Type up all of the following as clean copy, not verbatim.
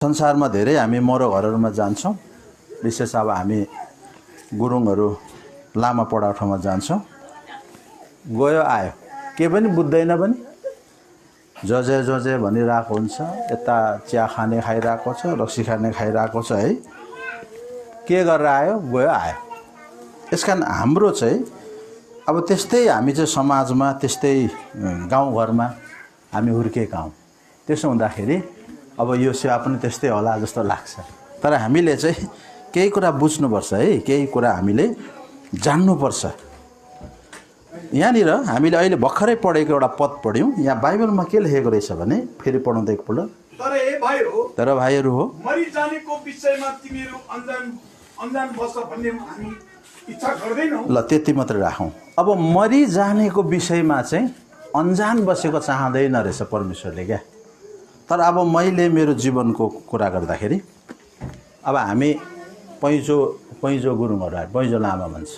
संसारमा धेरै हामी मरो घरहरुमा जान्छौं। विशेष अब हामी गुरुङहरु लामा पडाठाउँमा जान्छौं। गयो आयो के पनि बुझ्दैन पनि जजे भनिरहेको हुन्छ। यता चिया खाने खाइरहेको छ, रक्सी खाने खाइरहेको छ है। के गरेर आयो गयो आयो। यसकारण हाम्रो चाहिँ अब त्यस्तै हामी चाहिँ समाजमा त्यस्तै गाउँघरमा हामी हुर्केका हौं। त्यसो हुँदाखेरि अब यो सेवा पनि त्यस्तै होला जस्तो लाग्छ। तर हामीले चाहिँ केही कुरा बुझ्नुपर्छ है, केही कुरा हामीले जान्नुपर्छ। यहाँनिर हामीले अहिले भर्खरै पढेको एउटा पद पढ्यौं। यहाँ बाइबलमा के लेखेको रहेछ भने फेरि पढौँ त एकपल्ट। तर भाइहरु हो, मरि जानेको विषयमा तिमीहरू अनजान बस भन्ने हामी इच्छा गर्दैनौ। ल त्यति मात्र राखौं। अब मरि जानेको विषयमा चाहिँ अनजान बसेको चाहदैन रहेछ परमेश्वरले क्या। तर अब मैले मेरो जीवनको कुरा गर्दाखेरि अब हामी पैजो गुरुङहरु आए, पैजो लामा भन्छ।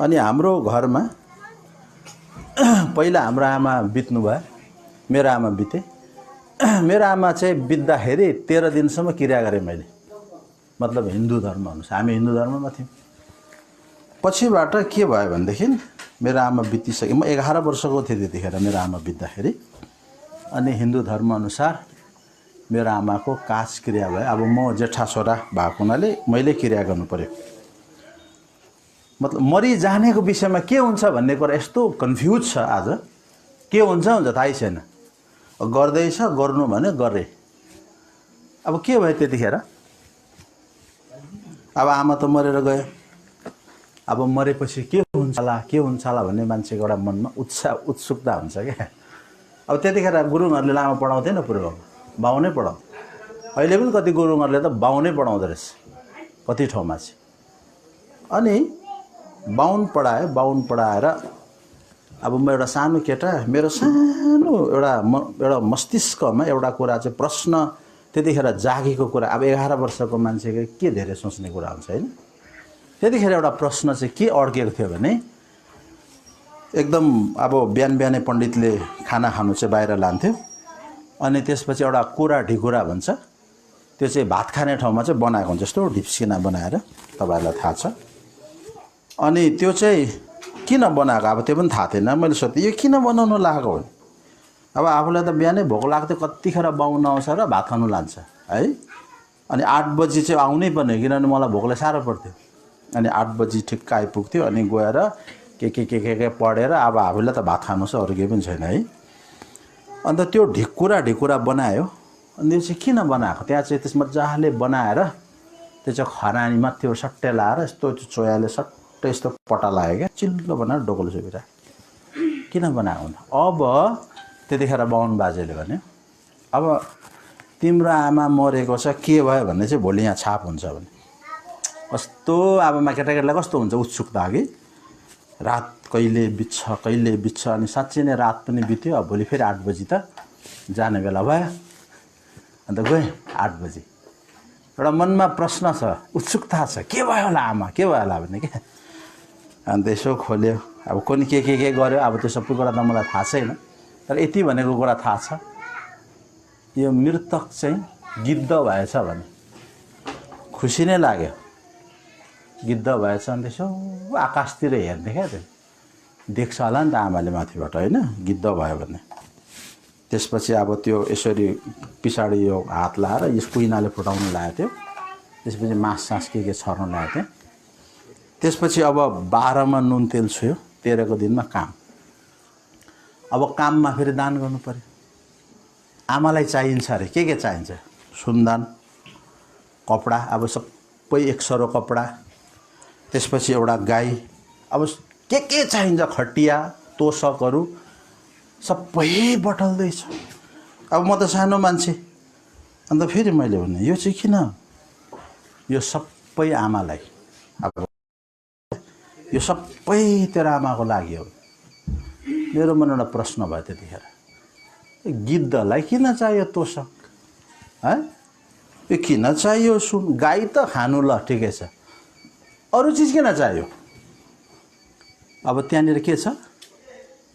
अनि हाम्रो घरमा पहिला हाम्रो आमा बित्नु भयो, मेरो आमा बिते। मेरो आमा चाहिँ बित्दाखेरि 13 दिनसम्म क्रिया गरे मैले। मतलब हिन्दू धर्म अनुसार हामी हिन्दू धर्ममा थियौं। पछिबाट के भयो भनेदेखि मेरो आमा बितिसके, म 11 वर्षको थिएँ त्यतिखेर मेरो आमा बित्दाखेरि। अनि हिन्दू धर्म अनुसार मेरो आमाको काश क्रिया भयो। अब म जेठा छोरा भएको हुनाले मैले क्रिया गर्नु पर्यो। मतलब मरि जानेको विषयमा के हुन्छ भन्ने कुरा यस्तो कन्फ्युज छ आज। के हुन्छ थाहै छैन। गर्दैछ गर्नु भने गरे। अब के भयो त्यतिखेर? अब आमा त मरेर गयो। अब मरेपछि के हुन्छ होला भन्ने मान्छेको एउटा मनमा उत्सुकता हुन्छ क्या। अब त्यतिखेर गुरुङहरुले लामा पढाउँदैन पूर्वमा, बाउनै पढाउँथे। अहिले पनि कति गुरुङहरुले त बाउनै पढाउँदो रहेछ कति ठाउँमा चाहिँ। अनि बाउन पढाएर अब म एउटा सानो केटा, मेरो सानो एउटा मस्तिष्कमा एउटा कुरा चाहिँ प्रश्न त्यतिखेर जागेको कुरा। अब 11 वर्षको मान्छेको के धेरै सोच्ने कुरा हुन्छ हैन। त्यतिखेर एउटा प्रश्न चाहिँ के अड्केको थियो भने एकदम अब बिहानै पण्डितले खाना खानु चाहिँ बाहिर लान्थ्यो। अनि त्यसपछि एउटा कुरा ढिकुरा भन्छ, त्यो चाहिँ भात खाने ठाउँमा चाहिँ बनाएको हुन्छ, जस्तो ढिप्सिना बनाएर, तपाईहरुलाई थाहा छ। अनि त्यो चाहिँ किन बनाएको अब त्यो पनि थाहा थिएन। मैले सोधेँ यो किन बनाउनु लागेको हो। अब आफूलाई त बिहानै भोक लाग्थ्यो, कतिखेर बाउन आउँछ र भात खानु लान्छ है। अनि 8 बजी चाहिँ आउनै पर्ने, किनभने मलाई भोकले साह्रो पर्थ्यो। अनि 8 बजी ठिक्क आइपुग्थ्यो। अनि गएर के पढेर अब आफूलाई त भात खानु छ, अरु केही पनि छैन है। अन्त त्यो ढिकुरा बनायो। अनि त्यो चाहिँ किन बनाएको, त्यहाँ चाहिँ त्यस मजाले बनाएर त्यो चाहिँ खरानीमा त्यो सट्टे लाएर यस्तो चोयाले सट्टै यस्तो पटा लाग्यो क्या, चिल्लो बनाएर डोकोले सुबिरा। किन बनाएको भन्दा अब त्यतिखेर बाउन बाजेले भन्यो, अब तिम्रो आमा मरेको छ, के भयो भन्ने चाहिँ भोलि यहाँ छाप हुन्छ भने। कस्तो अब केटाकेटीलाई कस्तो हुन्छ उत्सुकता कि रात कहिले बित्छ। अनि साँच्चै नै रात पनि बित्यो। अब भोलि फेरि 8 बजी त जाने बेला भयो। अन्त गए 8 बजी। एउटा मनमा प्रश्न छ, उत्सुकता छ, के भयो होला आमा, के भयो होला भन्ने के। अन्त यसो खोल्यो। अब कुन के गर्यो, अब त्यो सबै कुरा त मलाई थाहा छैन। तर यति भनेको कुरा थाहा छ, यो मृतक चाहिँ गिद्ध भएछ भने खुसी नै लाग्यो। गिद्ध भएछ अनि त्यसो आकाशतिर हेर्दै क्या, त्यो देख्छ होला नि त आमाले माथिबाट हैन, गिद्ध भयो भने। त्यसपछि अब त्यो यसरी पिछाडी यो हात लाएर यस कुइनाले फुटाउन लागेको थियो। त्यसपछि मास के छर्न लागेको थियो। त्यसपछि अब 12 मा नुन तेल छुयो, 13 को दिनमा काम। अब काममा फेरि दान गर्नु पर्यो। आमालाई चाहिन्छ अरे के चाहिन्छ, सुनदान, कपडा, अब सबै 1 सरो कपडा। त्यसपछि एउटा गाई, अब के चाहिन्छ, खटिया, तोसकहरु सबै बटल्दैछ। अब म त सानो मान्छे। अन्त फेरि मैले भने यो चाहिँ किन, यो सबै आमालाई, अब यो सबै तेरो आमाको लागि हो। मेरो मनमा एउटा प्रश्न भयो त्यतिखेर, गिद्धलाई किन चाहियो तोसक है, यो किन चाहियो सुन, गाई त खानु ल ठिकै छ, अरु चीज किन चाहियो। अब त्यहाँनिर के छ,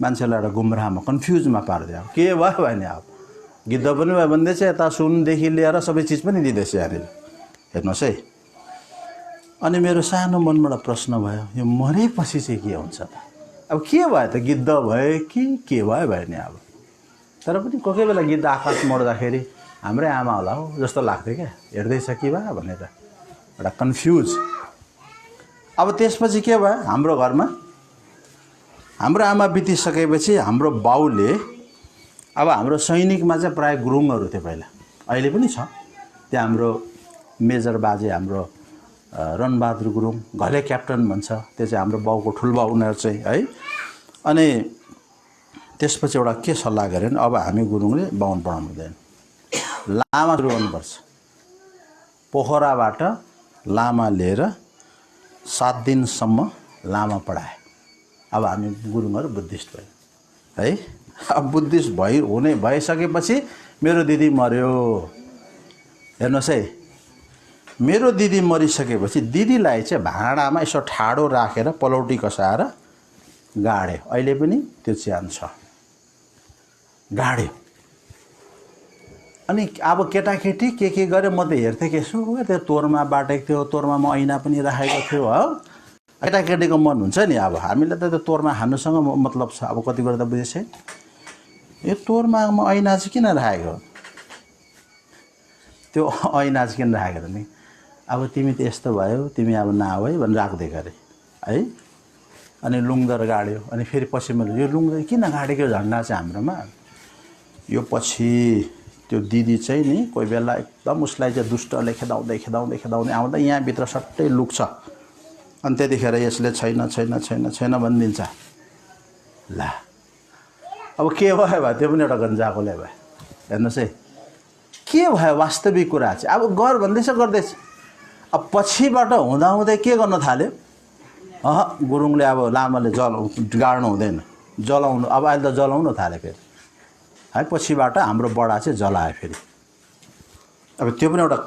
मान्छेलाई एउटा गुमराहमा कन्फ्युजमा पार्दियो। के भयो भने अब गिद्ध पनि भयो भन्दैछ, यता सुनदेखि लिएर सबै चिज पनि दिँदैछ यहाँनिर, हेर्नुहोस् है। अनि मेरो सानो मनबाट प्रश्न भयो, यो मरेपछि चाहिँ के हुन्छ त? अब के भयो त? गिद्ध भयो कि के भयो भयो नि अब। तर पनि कोही कोही बेला गिद्ध आकाश मोड्दाखेरि हाम्रै आमा होला हो जस्तो लाग्थ्यो क्या, हेर्दैछ कि बा भनेर, एउटा कन्फ्युज। अब त्यसपछि के भयो, हाम्रो घरमा हाम्रो आमा बितिसकेपछि हाम्रो बाउले, अब हाम्रो सैनिकमा चाहिँ प्राय गुरुङहरू थियो पहिला, अहिले पनि छ। त्यहाँ हाम्रो मेजर बाजे हाम्रो रणबहादुर गुरुङ, घले क्याप्टन भन्छ, त्यो चाहिँ हाम्रो बाउको ठुलबाउ उनीहरू चाहिँ है। अनि त्यसपछि एउटा के सल्लाह गऱ्यो भने अब हामी गुरुङले बाहुन पढाउनु हुँदैन, लामा सुरु गर्नुपर्छ। पोखराबाट लामा लिएर 7 दिनसम्म लामा पढाए। अब हामी गुरुङहरू बुद्धिस्ट भयो है। अब बुद्धिस्ट भइसकेपछि मेरो दिदी मर्यो। हेर्नुहोस् है, मेरो दिदी मरिसकेपछि दिदीलाई चाहिँ भाँडामा यसो ठाडो राखेर पलौटी कसाएर गाड्यो। अहिले पनि त्यो च्यान छ, गाड्यो। अनि अब केटाकेटी के गर्यो, म त हेर्थेँ कि यसो त्यो तोरमा बाटेको थियो, तोर्मामा ऐना पनि राखेको थियो हो। केटाकेटीको मन हुन्छ नि, अब हामीलाई त त्यो तोरमा हान्नुसँग मतलब छ। अब कति कुरा त बुझेछ, यो तोर्मामा ऐना चाहिँ किन राखेको, त्यो ऐना चाहिँ किन राखेको त नि, अब तिमी त यस्तो भयो, तिमी अब नआऊ है भनेर राख्दै गरे है। अनि लुङदर गाड्यो। अनि फेरि पछि मैले यो लुङदर किन गाडेको झन्डा चाहिँ हाम्रोमा, यो पछि त्यो दिदी चाहिँ नि कोही बेला एकदम उसलाई चाहिँ दुष्टले खेदाउँदै आउँदा यहाँभित्र सट्टै लुक्छ। अनि त्यतिखेर यसले छैन भनिदिन्छ। ला अब के भयो त्यो पनि एउटा गन्जाकोले भयो। हेर्नुहोस् है, के भयो वास्तविक कुरा चाहिँ। अब गर गर्दैछ। अब पछिबाट हुँदाहुँदै के गर्न थाल्यो, गुरुङले अब लामाले गाड्नु हुँदैन, जलाउनु। अब अहिले त जलाउनु थाल्यो फेरि है। पछिबाट हाम्रो बडा चाहिँ जलायो फेरि। अब त्यो पनि एउटा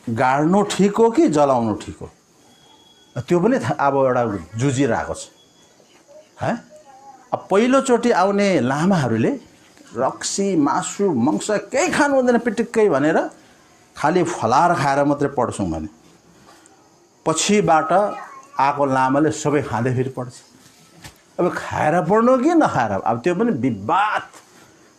गाड्नु ठिक हो कि जलाउनु ठिक हो, त्यो पनि अब एउटा जुझिरहेको छ है। अब पहिलोचोटि आउने लामाहरूले रक्सी मासु मांस केही खानु हुँदैन पिटिक्कै भनेर खालि फलाएर खाएर मात्रै पढ्छौँ भने, पछिबाट आएको लामाले सबै खाँदै फेरि पढ्छ। अब खाएर पढ्नु कि नखाएर, अब त्यो पनि विवाद।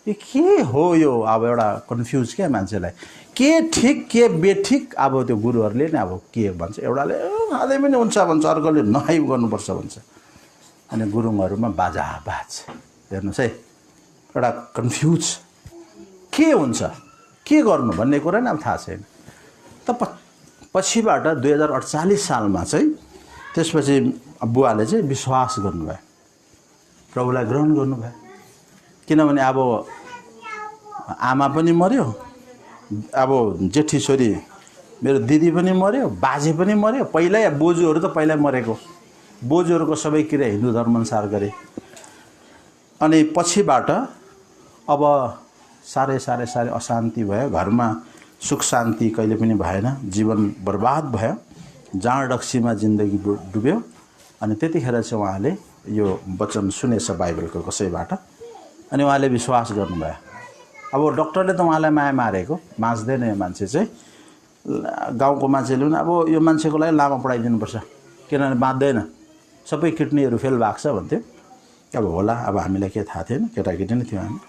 यो के हो यो, अब एउटा कन्फ्युज क्या मान्छेलाई, के ठिक के बेठिक। अब त्यो गुरुहरूले नै अब के भन्छ, एउटाले खाँदै पनि हुन्छ भन्छ, अर्कोले नखाइ गर्नुपर्छ भन्छ। अनि गुरुङहरूमा बाजाबाज। हेर्नुहोस् है, एउटा कन्फ्युज के हुन्छ, के गर्नु भन्ने कुरा नै अब थाहा छैन। त पछिबाट 2048 सालमा चाहिँ त्यसपछि बुवाले चाहिँ विश्वास गर्नुभयो, प्रभुलाई ग्रहण गर्नुभयो। किनभने अब आमा पनि मर्यो, अब जेठी छोरी मेरो दिदी पनि मर्यो, बाजे पनि मर्यो। पहिल्यै बोजूहरू त पहिल्यै मरेको, बोजूहरूको सबै क्रिया हिन्दू धर्मअनुसार गरे। अनि पछिबाट अब साह्रै अशान्ति भयो घरमा, सुख शान्ति कहिले पनि भएन, जीवन बर्बाद भयो, जाँड रक्सीमा जिन्दगी डुब्यो। अनि त्यतिखेर चाहिँ उहाँले यो वचन सुनेछ बाइबलको कसैबाट, अनि उहाँले विश्वास गर्नुभयो। अब डक्टरले त उहाँलाई माया मारेको, बाँच्दैन यो मान्छे चाहिँ। गाउँको मान्छेले पनि अब यो मान्छेको लागि लामा पढाइदिनुपर्छ, किनभने बाँच्दैन, सबै किडनीहरू फेल भएको छ भन्थ्यो। अब होला, अब हामीलाई के थाहा थिएन, केटाकेटी नै थियो हामी।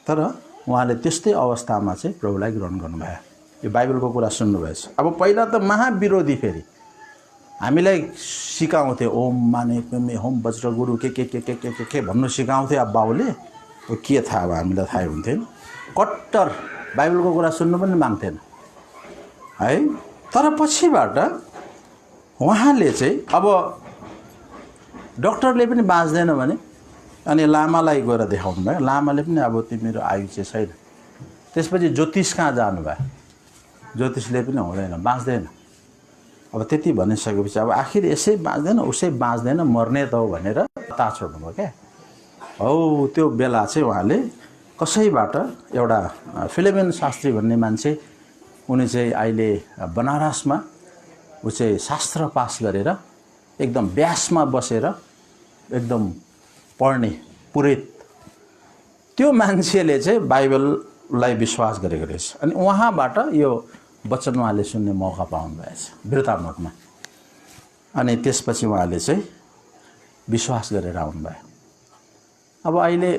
तर उहाँले त्यस्तै अवस्थामा चाहिँ प्रभुलाई ग्रहण गर्नुभयो। यो बाइबलको कुरा सुन्नुभएछ। अब पहिला त महाविरोधी, फेरि हामीलाई सिकाउँथे ओम माने पेमे होम वज्र गुरु के भन्नु सिकाउँथे। अब बाउले के थाहा, अब हामीलाई थाहै हुन्थेन। कट्टर बाइबलको कुरा सुन्नु पनि माग्थेन है। तर पछिबाट उहाँले चाहिँ अब डक्टरले पनि बाँच्दैन भने अनि लामालाई गएर देखाउनु भयो। लामाले पनि अब तिम्रो आयु चाहिँ छैन। त्यसपछि ज्योतिष कहाँ जानुभयो, ज्योतिषले पनि हुँदैन, बाँच्दैन। अब त्यति भनिसकेपछि अब आखिर यसै बाँच्दैन उसै बाँच्दैन, मर्ने त हो भनेर ता छोड्नुभयो क्या। हौ त्यो बेला चाहिँ उहाँले कसैबाट एउटा फिलोमेन शास्त्री भन्ने मान्छे, उनी चाहिँ अहिले बनारसमा ऊ चाहिँ शास्त्र पास गरेर एकदम व्यासमा बसेर एकदम पढ्ने पुरोहित, त्यो मान्छेले चाहिँ बाइबल लाई विश्वास गरेको रहेछ। अनि उहाँबाट यो वचन उहाँले सुन्ने मौका पाउनु भएछ वृत्तान्तमा। अनि त्यसपछि उहाँले चाहिँ विश्वास गरेर आउनुभयो। अब अहिले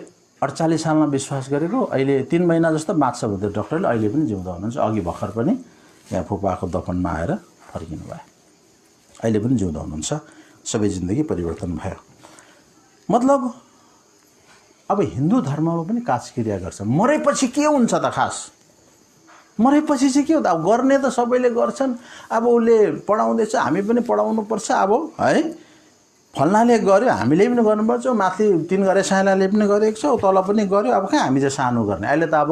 48 सालमा विश्वास गरेको, अहिले 3 महिना जस्तो बाँच्छ भन्दै डक्टरले, अहिले पनि जिउँदो हुनुहुन्छ। अघि भर्खर पनि यहाँ फुपाको दफनमा आएर फर्किनु भयो, अहिले पनि जिउँदो हुनुहुन्छ। सबै जिन्दगी परिवर्तन भयो। मतलब अब हिन्दू धर्ममा पनि काजक्रिया गर्छ। मरेपछि के हुन्छ त? खास मरेपछि चाहिँ के हो त? अब गर्ने त सबैले गर्छन्। अब उसले पढाउँदैछ, हामी पनि पढाउनुपर्छ। अब है फल्नाले गर्यो, हामीले पनि गर्नुपर्छ। माथि 3 गरे साइलाले पनि गरेको छ, तल पनि गर्यो। अब कहाँ हामी चाहिँ सानो गर्ने? अहिले त अब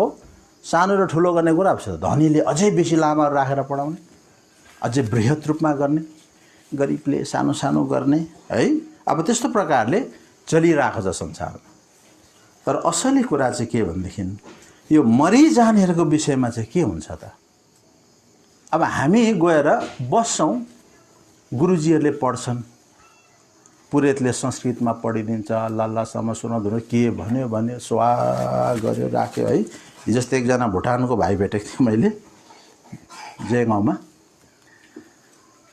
सानो र ठुलो गर्ने कुरा छ। धनीले अझै बेसी लामाहरू राखेर पढाउने, अझै बृहत रूपमा गर्ने, गरिबले सानो सानो गर्ने है। अब त्यस्तो प्रकारले चलिरहेको छ संसारमा। तर असली कुरा चाहिँ के भनेदेखि यो मरिजानेहरूको विषयमा चाहिँ के हुन्छ त? अब हामी गएर बस्छौँ, गुरुजीहरूले पढ्छन्, पुरेतले संस्कृतमा पढिदिन्छ, लल्लासम्म सुनाउनु के भन्यो भन्यो, स्वाहा गर्यो राख्यो है। जस्तै एकजना भुटानको भाइ भेटेको थिएँ मैले जयगाउँमा।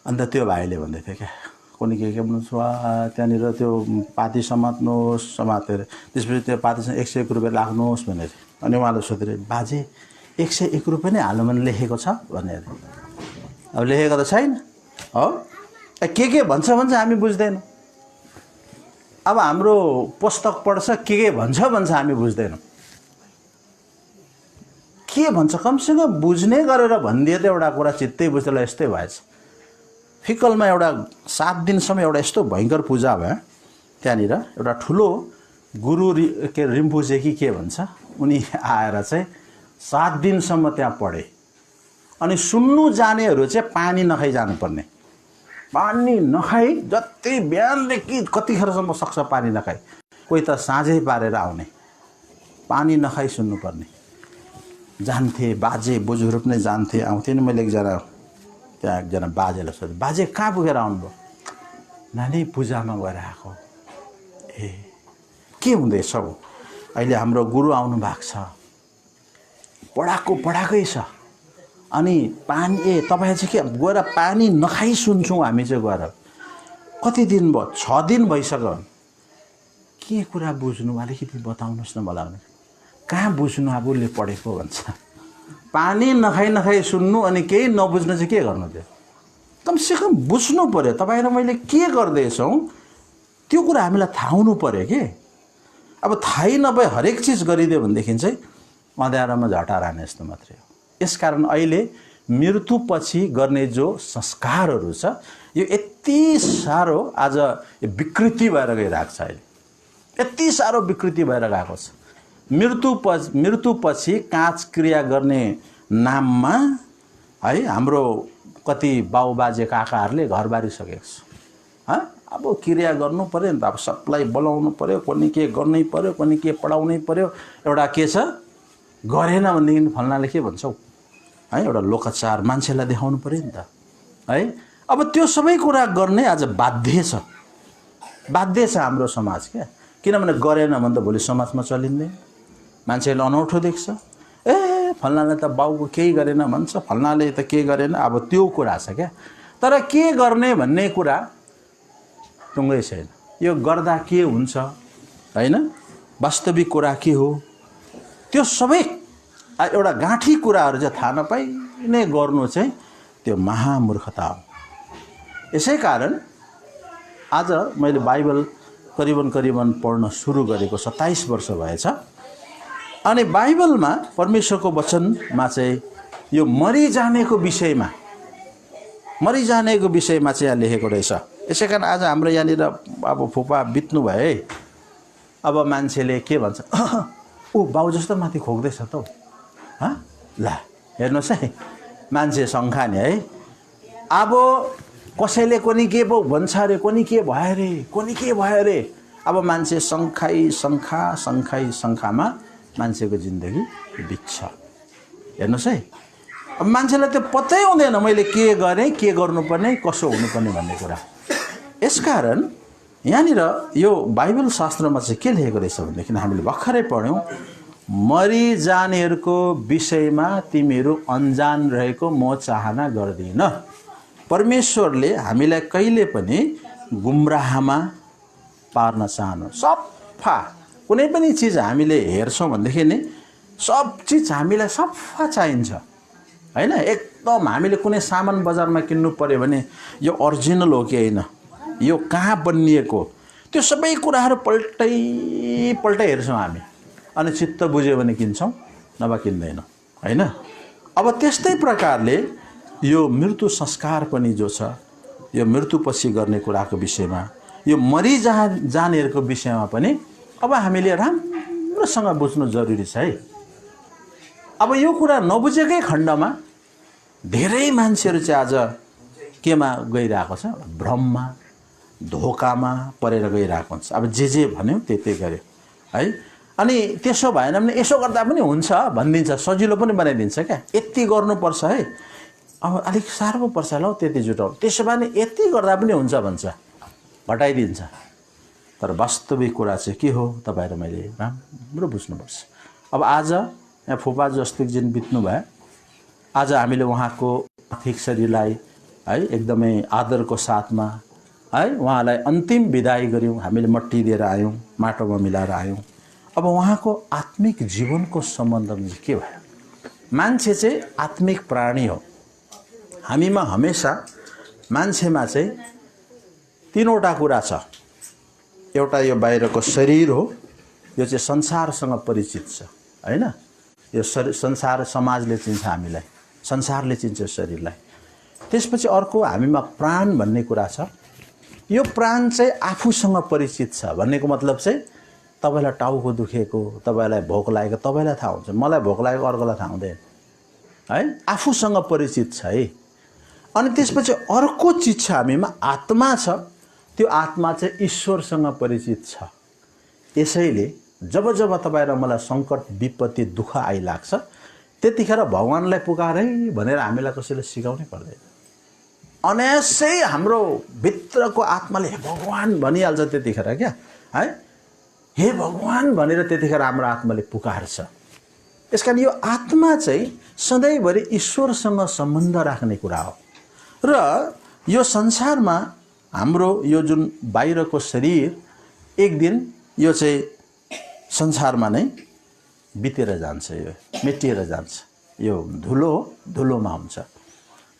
अन्त त्यो भाइले भन्दै थियो क्या, कुनै के भन्नु स्वाहा, त्यहाँनिर त्यो पाती समात्नुहोस्, समातेर त्यसपछि त्यो पातीसँग 101 रुपियाँ लाग्नुहोस् भनेर। अनि उहाँले सोधेर, बाजे 101 रुपियाँ नै हाल्नु भने लेखेको छ भनेर। अब लेखेको त छैन हो, के भन्छ हामी बुझ्दैनौँ। अब हाम्रो पुस्तक पढ्छ, के भन्छ हामी बुझ्दैनौँ। के भन्छ कमसेकम बुझ्ने गरेर भनिदिए त एउटा कुरा चित्तै बुझ्दैलाई। यस्तै भएछ फिकलमा एउटा 7 दिनसम्म एउटा यस्तो भयङ्कर पूजा भयो त्यहाँनिर। एउटा ठुलो गुरु के रिम्पुचे कि के भन्छ, उनी आएर चाहिँ 7 दिनसम्म त्यहाँ पढे। अनि सुन्नु जानेहरू चाहिँ पानी नखाइ जानुपर्ने। पानी नखाइ जति बिहानदेखि कतिखेरसम्म सक्छ पानी नखाइ, कोही त साँझै पारेर आउने, पानी नखाइ सुन्नुपर्ने। जान्थे बाजे बोजूहरू पनि जान्थे, आउँथे नि। मैले त्यहाँ एकजना बाजेलाई सोधेँ, बाजे कहाँ पुगेर आउनुभयो? नानी पूजामा गएर आएको। ए के हुँदैछ? अहिले हाम्रो गुरु आउनु भएको छ, पढाएकै छ। अनि पानी तपाईँ चाहिँ के गएर पानी नखाइ सुन्छौँ हामी चाहिँ गएर। कति दिन भयो? 6 दिन भइसक्यो। के कुरा बुझ्नु अलिकति बताउनुहोस् न मलाई। कहाँ बुझ्नु, अब उसले पढेको भन्छ। पानी नखाइ सुन्नु अनि केही नबुझ्नु चाहिँ के गर्नु? त्यो कमसेकम बुझ्नु पऱ्यो। तपाईँ र मैले के गर्दैछौँ त्यो कुरा हामीलाई थाहा हुनु पऱ्यो कि। अब थाहै नभए हरेक चिज गरिदियो भनेदेखि चाहिँ अँध्यारोमा झटार हाने जस्तो मात्रै हो। यसकारण अहिले मृत्युपछि गर्ने जो संस्कारहरू छ यो यति साह्रो आज विकृति भएर गइरहेको छ। अहिले यति साह्रो विकृति भएर गएको छ। मृत्युपछि काजक्रिया गर्ने नाममा है हाम्रो कति बाउबाजे काकाहरूले घरबारी सकेको छ। अब क्रिया गर्नु पऱ्यो नि त, अब सबलाई बोलाउनु पऱ्यो, कुनै के गर्नै पऱ्यो, कुनै के पढाउनै पऱ्यो। एउटा के छ गरेन भनेदेखि फल्नाले के भन्छौ है, एउटा लोकाचार मान्छेलाई देखाउनु पऱ्यो नि त है। अब त्यो सबै कुरा गर्ने आज बाध्य छ हाम्रो समाज क्या। किनभने गरेन भने त भोलि समाजमा चलिँदैन, मान्छेले अनौठो देख्छ। ए फल्नाले त बाउको केही गरेन भन्छ, फल्नाले त के गरेन। अब त्यो कुरा छ क्या। तर के गर्ने भन्ने कुरा टुङ्गै छैन। यो गर्दा के हुन्छ हैन, वास्तविक कुरा के हो, त्यो सबै एउटा गाँठी कुराहरू चाहिँ थाहा नपाइ नै गर्नु चाहिँ त्यो महामूर्खता हो। यसै कारण आज मैले बाइबल करिबन पढ्न सुरु गरेको 27 वर्ष भएछ। अनि बाइबलमा परमेश्वरको वचनमा चाहिँ यो मरिजानेको विषयमा चाहिँ यहाँ लेखेको रहेछ। यसै कारण आज हाम्रो यहाँनिर अब फुपा बित्नु भयो है। अब मान्छेले के भन्छ, ऊ बाउ जस्तो माथि खोक्दैछ त हँ। ल हेर्नुहोस् है, मान्छे शङ्का नि है। अब कसैले कोनी के पो भन्छ अरे, कोनी के भयो अरे। अब मान्छे शङ्खामा मान्छेको जिन्दगी बित्छ। हेर्नुहोस् है, अब मान्छेलाई त्यो पत्तै हुँदैन मैले के गरेँ, के गर्नुपर्ने, कसो हुनुपर्ने भन्ने कुरा। यसकारण यहाँनिर यो बाइबल शास्त्रमा चाहिँ के लेखेको रहेछ भनेदेखि हामीले भर्खरै पढ्यौँ। मरिजानेहरूको विषयमा तिमीहरू अनजान रहेको म चाहना गर्दिन। परमेश्वरले हामीलाई कहिले पनि गुमराहमा पार्न चाहनु। सफा कुनै पनि चिज हामीले हेर्छौँ भनेदेखि नि सब चिज हामीलाई सफा चाहिन्छ हैन। एकदम हामीले कुनै सामान बजारमा किन्नु पर्यो भने यो ओरिजिनल हो कि होइन, यो कहाँ बनिएको, त्यो सबै कुराहरू पल्टै हेर्छौँ हामी। अनि चित्त बुझ्यो भने किन्छौँ, नभए किन्दैनौँ हैन। अब त्यस्तै प्रकारले यो मृत्यु संस्कार पनि जो छ, यो मृत्युपछि गर्ने कुराको विषयमा, यो जानेहरूको विषयमा पनि अब हामीले राम्रोसँग बुझ्नु जरुरी छ है। अब यो कुरा नबुझेकै खण्डमा धेरै मान्छेहरू चाहिँ आज केमा गइरहेको छ, भ्रममा धोकामा परेर गइरहेको हुन्छ। अब जे भन्यो त्यही गर्यो है। अनि त्यसो भएन भने यसो गर्दा पनि हुन्छ भनिदिन्छ, सजिलो पनि बनाइदिन्छ क्या। यति गर्नुपर्छ है, अब अलिक साह्रो पर्छ ल त्यति जुटाउ, त्यसो भने यति गर्दा पनि हुन्छ भन्छ, घटाइदिन्छ। तर वास्तविक कुरा चाहिँ के हो तपाईँ र मैले राम्रो बुझ्नुपर्छ। अब आज यहाँ फुपा जस्तिकजिन बित्नु भयो, आज हामीले उहाँको पार्थिव शरीरलाई है एकदमै आदरको साथमा है उहाँलाई अन्तिम विदाई गऱ्यौँ। हामीले मट्टी दिएर आयौँ, माटोमा मिलाएर आयौँ। अब उहाँको आत्मिक जीवनको सम्बन्धमा के भयो? मान्छे चाहिँ आत्मिक प्राणी हो। हामीमा हमेसा मान्छेमा चाहिँ तीनवटा कुरा छ। एउटा यो बाहिरको शरीर हो, यो चाहिँ संसारसँग परिचित छ हैन। यो संसार समाजले चिन्छ हामीलाई, संसारले चिन्छ शरीरलाई। त्यसपछि अर्को हामीमा प्राण भन्ने कुरा छ। यो प्राण चाहिँ आफूसँग परिचित छ भन्नेको मतलब चाहिँ तपाईलाई टाउको दुखेको, तपाईलाई भोक लागेको तपाईलाई थाहा हुन्छ, मलाई भोक लागेको अर्कोलाई थाहा हुँदैन है। आफूसँग परिचित छ है। अनि त्यसपछि अर्को चिज छ हामीमा आत्मा छ। त्यो आत्मा चाहिँ ईश्वरसँग परिचित छ। यसैले जब जब तपाईँ र मलाई सङ्कट विपत्ति दुःख आइलाग्छ त्यतिखेर भगवानलाई पुकारै भनेर हामीलाई कसैले सिकाउनै पर्दैन। अनायासै हाम्रो भित्रको आत्माले हे भगवान भनिहाल्छ त्यतिखेर क्या है। हे भगवान भनेर त्यतिखेर हाम्रो आत्माले पुकार्छ। यसकारण यो आत्मा चाहिँ सधैँभरि ईश्वरसँग सम्बन्ध राख्ने कुरा हो। र यो संसारमा हाम्रो यो जुन बाहिरको शरीर एक दिन यो चाहिँ संसारमा नै बितेर जान्छ, यो मेटिएर जान्छ। यो धुलो हो, धुलोमा हुन्छ।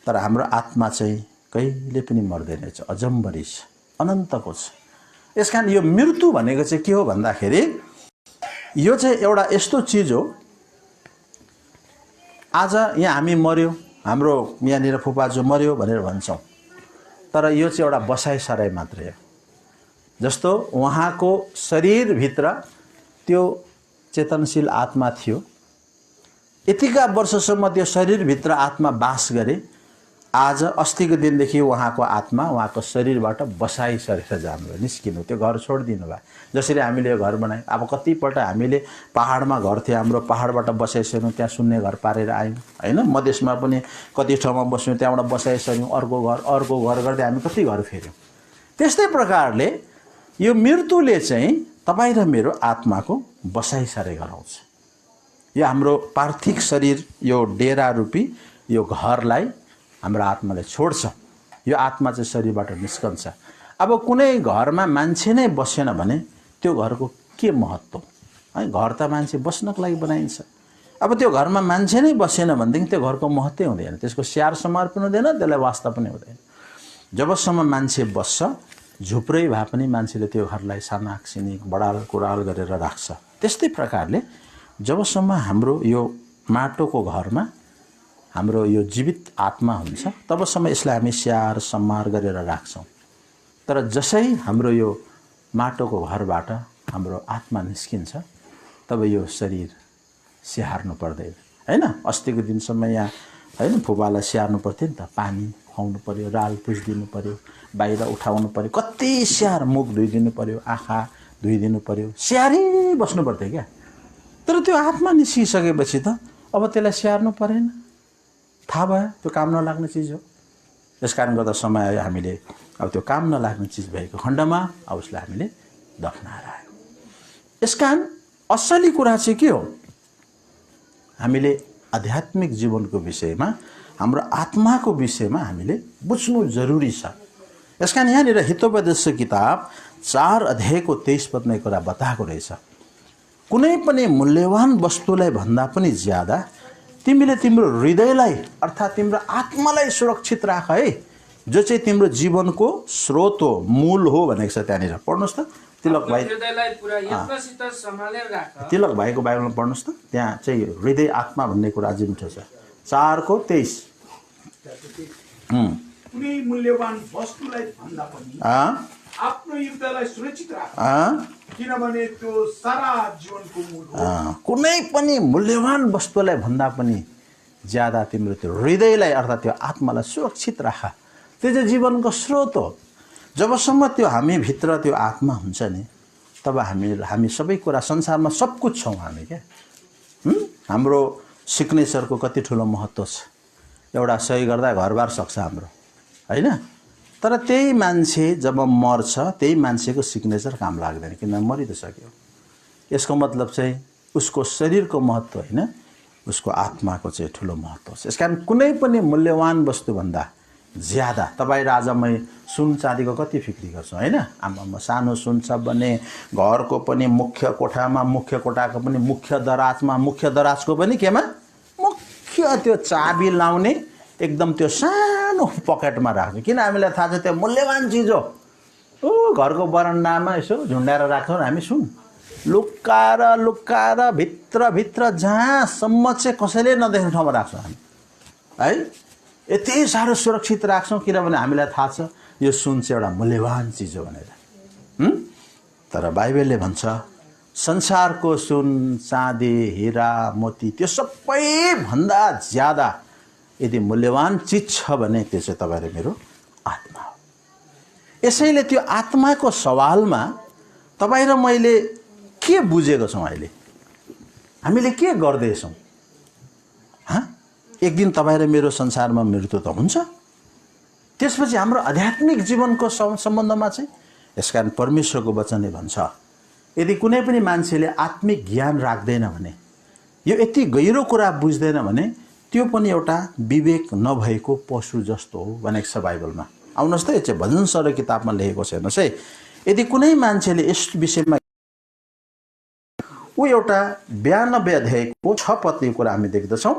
तर हाम्रो आत्मा चाहिँ कहिले पनि मर्दैन छ, अजम्बरी छ, अनन्तको छ। यसकारण यो मृत्यु भनेको चाहिँ के हो भन्दाखेरि यो चाहिँ एउटा यस्तो चिज हो। आज यहाँ हामी मर्यो, हाम्रो यहाँनिर फुपाजु मर्यो भनेर भन्छौँ, तर यो चाहिँ एउटा बसाइसराई मात्रै हो। जस्तो उहाँको शरीरभित्र त्यो चेतनशील आत्मा थियो, यतिका वर्षसम्म त्यो शरीरभित्र आत्मा बास गरे। आज अस्तिको दिनदेखि उहाँको आत्मा उहाँको शरीरबाट बसाइ सरेर जानुभयो, निस्किनु, त्यो घर छोडिदिनु भयो। जसरी हामीले यो घर बनायौँ, अब कतिपल्ट हामीले पहाडमा घर थियो हाम्रो, पहाडबाट बसाइसक्यौँ, त्यहाँ सुन्ने घर पारेर आयौँ हैन। मधेसमा पनि कति ठाउँमा बस्यौँ, त्यहाँबाट बसाइसक्यौँ, अर्को घर गर्दै हामी कति घर फेर्यौँ। त्यस्तै प्रकारले यो मृत्युले चाहिँ तपाईँ र मेरो आत्माको बसाइसरे गराउँछ। यो हाम्रो पार्थिव शरीर, यो डेरा रूपी यो घरलाई हाम्रो आत्माले छोड्छ। यो आत्मा चाहिँ शरीरबाट निस्कन्छ। अब कुनै घरमा मान्छे नै बसेन भने त्यो घरको के महत्त्व है? घर त मान्छे बस्नको लागि बनाइन्छ। अब त्यो घरमा मान्छे नै बसेन भनेदेखि त्यो घरको महत्त्वै हुँदैन, त्यसको स्याहार समार पनि हुँदैन, त्यसलाई वास्ता पनि हुँदैन। जबसम्म मान्छे बस्छ, झुप्रै भए पनि मान्छेले त्यो घरलाई सानाक सिनिक बडाल कुराल गरेर राख्छ। त्यस्तै प्रकारले जबसम्म हाम्रो यो माटोको घरमा हाम्रो यो जीवित आत्मा हुन्छ, तबसम्म यसलाई हामी स्याहार सम्हार गरेर राख्छौँ। तर जसै हाम्रो यो माटोको घरबाट हाम्रो आत्मा निस्किन्छ, तब यो शरीर स्याहार्नु पर्दैन हैन। अस्तिको दिनसम्म यहाँ हैन फुपालाई स्याहार्नु पर्थ्यो नि त, पानी खुवाउनु पर्यो, राल पुछिदिनु पर्यो, बाहिर उठाउनु पर्यो, कति स्याहार, मुख धोइदिनु पर्यो, आँखा धोइदिनु पर्यो, स्याहारी बस्नु पर्थ्यो क्या। तर त्यो आत्मा निस्किसकेपछि त अब त्यसलाई स्याहार्नु परेन, थाहा भयो त्यो काम नलाग्ने चिज हो। यसकारण गर्दा समय आयो हामीले अब त्यो काम नलाग्ने चिज भएको खण्डमा अब उसलाई हामीले दफनाएर आयौँ। यसकारण असली कुरा चाहिँ के हो? हामीले आध्यात्मिक जीवनको विषयमा हाम्रो आत्माको विषयमा हामीले बुझ्नु जरुरी छ। यसकारण यहाँनिर हितोपदेश किताब 4 अध्यायको 23 पदमा एक कुरा बताएको रहेछ, कुनै पनि मूल्यवान वस्तुलाई भन्दा पनि ज्यादा तिमीले तिम्रो हृदयलाई अर्थात् तिम्रो आत्मालाई सुरक्षित राख है, जो चाहिँ तिम्रो जीवनको स्रोत हो, मूल हो भनेको छ। त्यहाँनिर पढ्नुहोस् त तिलक भाइ, हृदयलाई पुरा यत्नसित सम्हालेर राख। तिलक भाइको बाइबलमा पढ्नुहोस् त, त्यहाँ चाहिँ हृदय आत्मा भन्ने कुरा अझै मिठो छ। 4:23 कुनै मूल्यवान वस्तुलाई भन्दा पनि आफ्नो हृदयलाई सुरक्षित राख, किनभने त्यो सारा जीवनको मूल हो। कुनै पनि मूल्यवान वस्तुलाई भन्दा पनि ज्यादा तिम्रो त्यो हृदयलाई अर्थात् त्यो आत्मालाई सुरक्षित राख, त्यो चाहिँ जीवनको स्रोत हो। जबसम्म त्यो हामीभित्र त्यो आत्मा हुन्छ नि, तब हामी सबै कुरा, संसारमा सब कुछ छौँ हामी क्या। हाम्रो सिग्नेचरको कति ठुलो महत्त्व छ। एउटा सही गर्दा घरबार सक्छ हाम्रो, होइन? तर त्यही मान्छे जब मर्छ, त्यही मान्छेको सिग्नेचर काम लाग्दैन, किन मरि त सक्यो। यसको मतलब चाहिँ उसको शरीरको महत्त्व होइन, उसको आत्माको चाहिँ ठुलो महत्त्व छ। यसकारण कुनै पनि मूल्यवान वस्तुभन्दा ज्यादा तपाईँ र आज म सुन चाँदीको कति फिक्री गर्छु, होइन? आमामा सानो सुन छ भने घरको पनि मुख्य कोठामा, मुख्य कोठाको पनि मुख्य दराजमा, मुख्य दराजको पनि केमा मुख्य त्यो चाबी लाउने एकदम त्यो सानो पकेटमा राख्छु। किन? हामीलाई थाहा छ त्यो मूल्यवान चिज हो। घरको बरन्डामा यसो झुन्डाएर राख्छौँ हामी सुन, लुक्काएर लुक्काएर भित्र जहाँसम्म चाहिँ कसैले नदेख्ने ठाउँमा राख्छौँ हामी, है? यति साह्रो सुरक्षित राख्छौँ किनभने हामीलाई थाहा छ यो सुन चाहिँ एउटा मूल्यवान चिज हो भनेर। तर बाइबलले भन्छ संसारको सुन चाँदी हिरा मोती त्यो सबैभन्दा ज्यादा यदि मूल्यवान चिज छ भने त्यो चाहिँ तपाईँ र मेरो आत्मा हो। यसैले त्यो आत्माको सवालमा तपाईँ र मैले के बुझेको छौँ, अहिले हामीले के गर्दैछौँ? एक दिन तपाईँ र मेरो संसारमा मृत्यु त हुन्छ, त्यसपछि हाम्रो आध्यात्मिक जीवनको सम्बन्धमा चाहिँ यसकारण परमेश्वरको वचनले भन्छ यदि कुनै पनि मान्छेले आत्मिक ज्ञान राख्दैन भने, यो यति गहिरो कुरा बुझ्दैन भने त्यो पनि एउटा विवेक नभएको पशु जस्तो हो भनेको छ बाइबलमा। आउनुहोस् त, यो चाहिँ भजन सर किताबमा लेखेको छ। हेर्नुहोस् है, यदि कुनै मान्छेले यस विषयमा ऊ एउटा 92 अध्यायको 6 पदको कुरा हामी देख्दछौँ।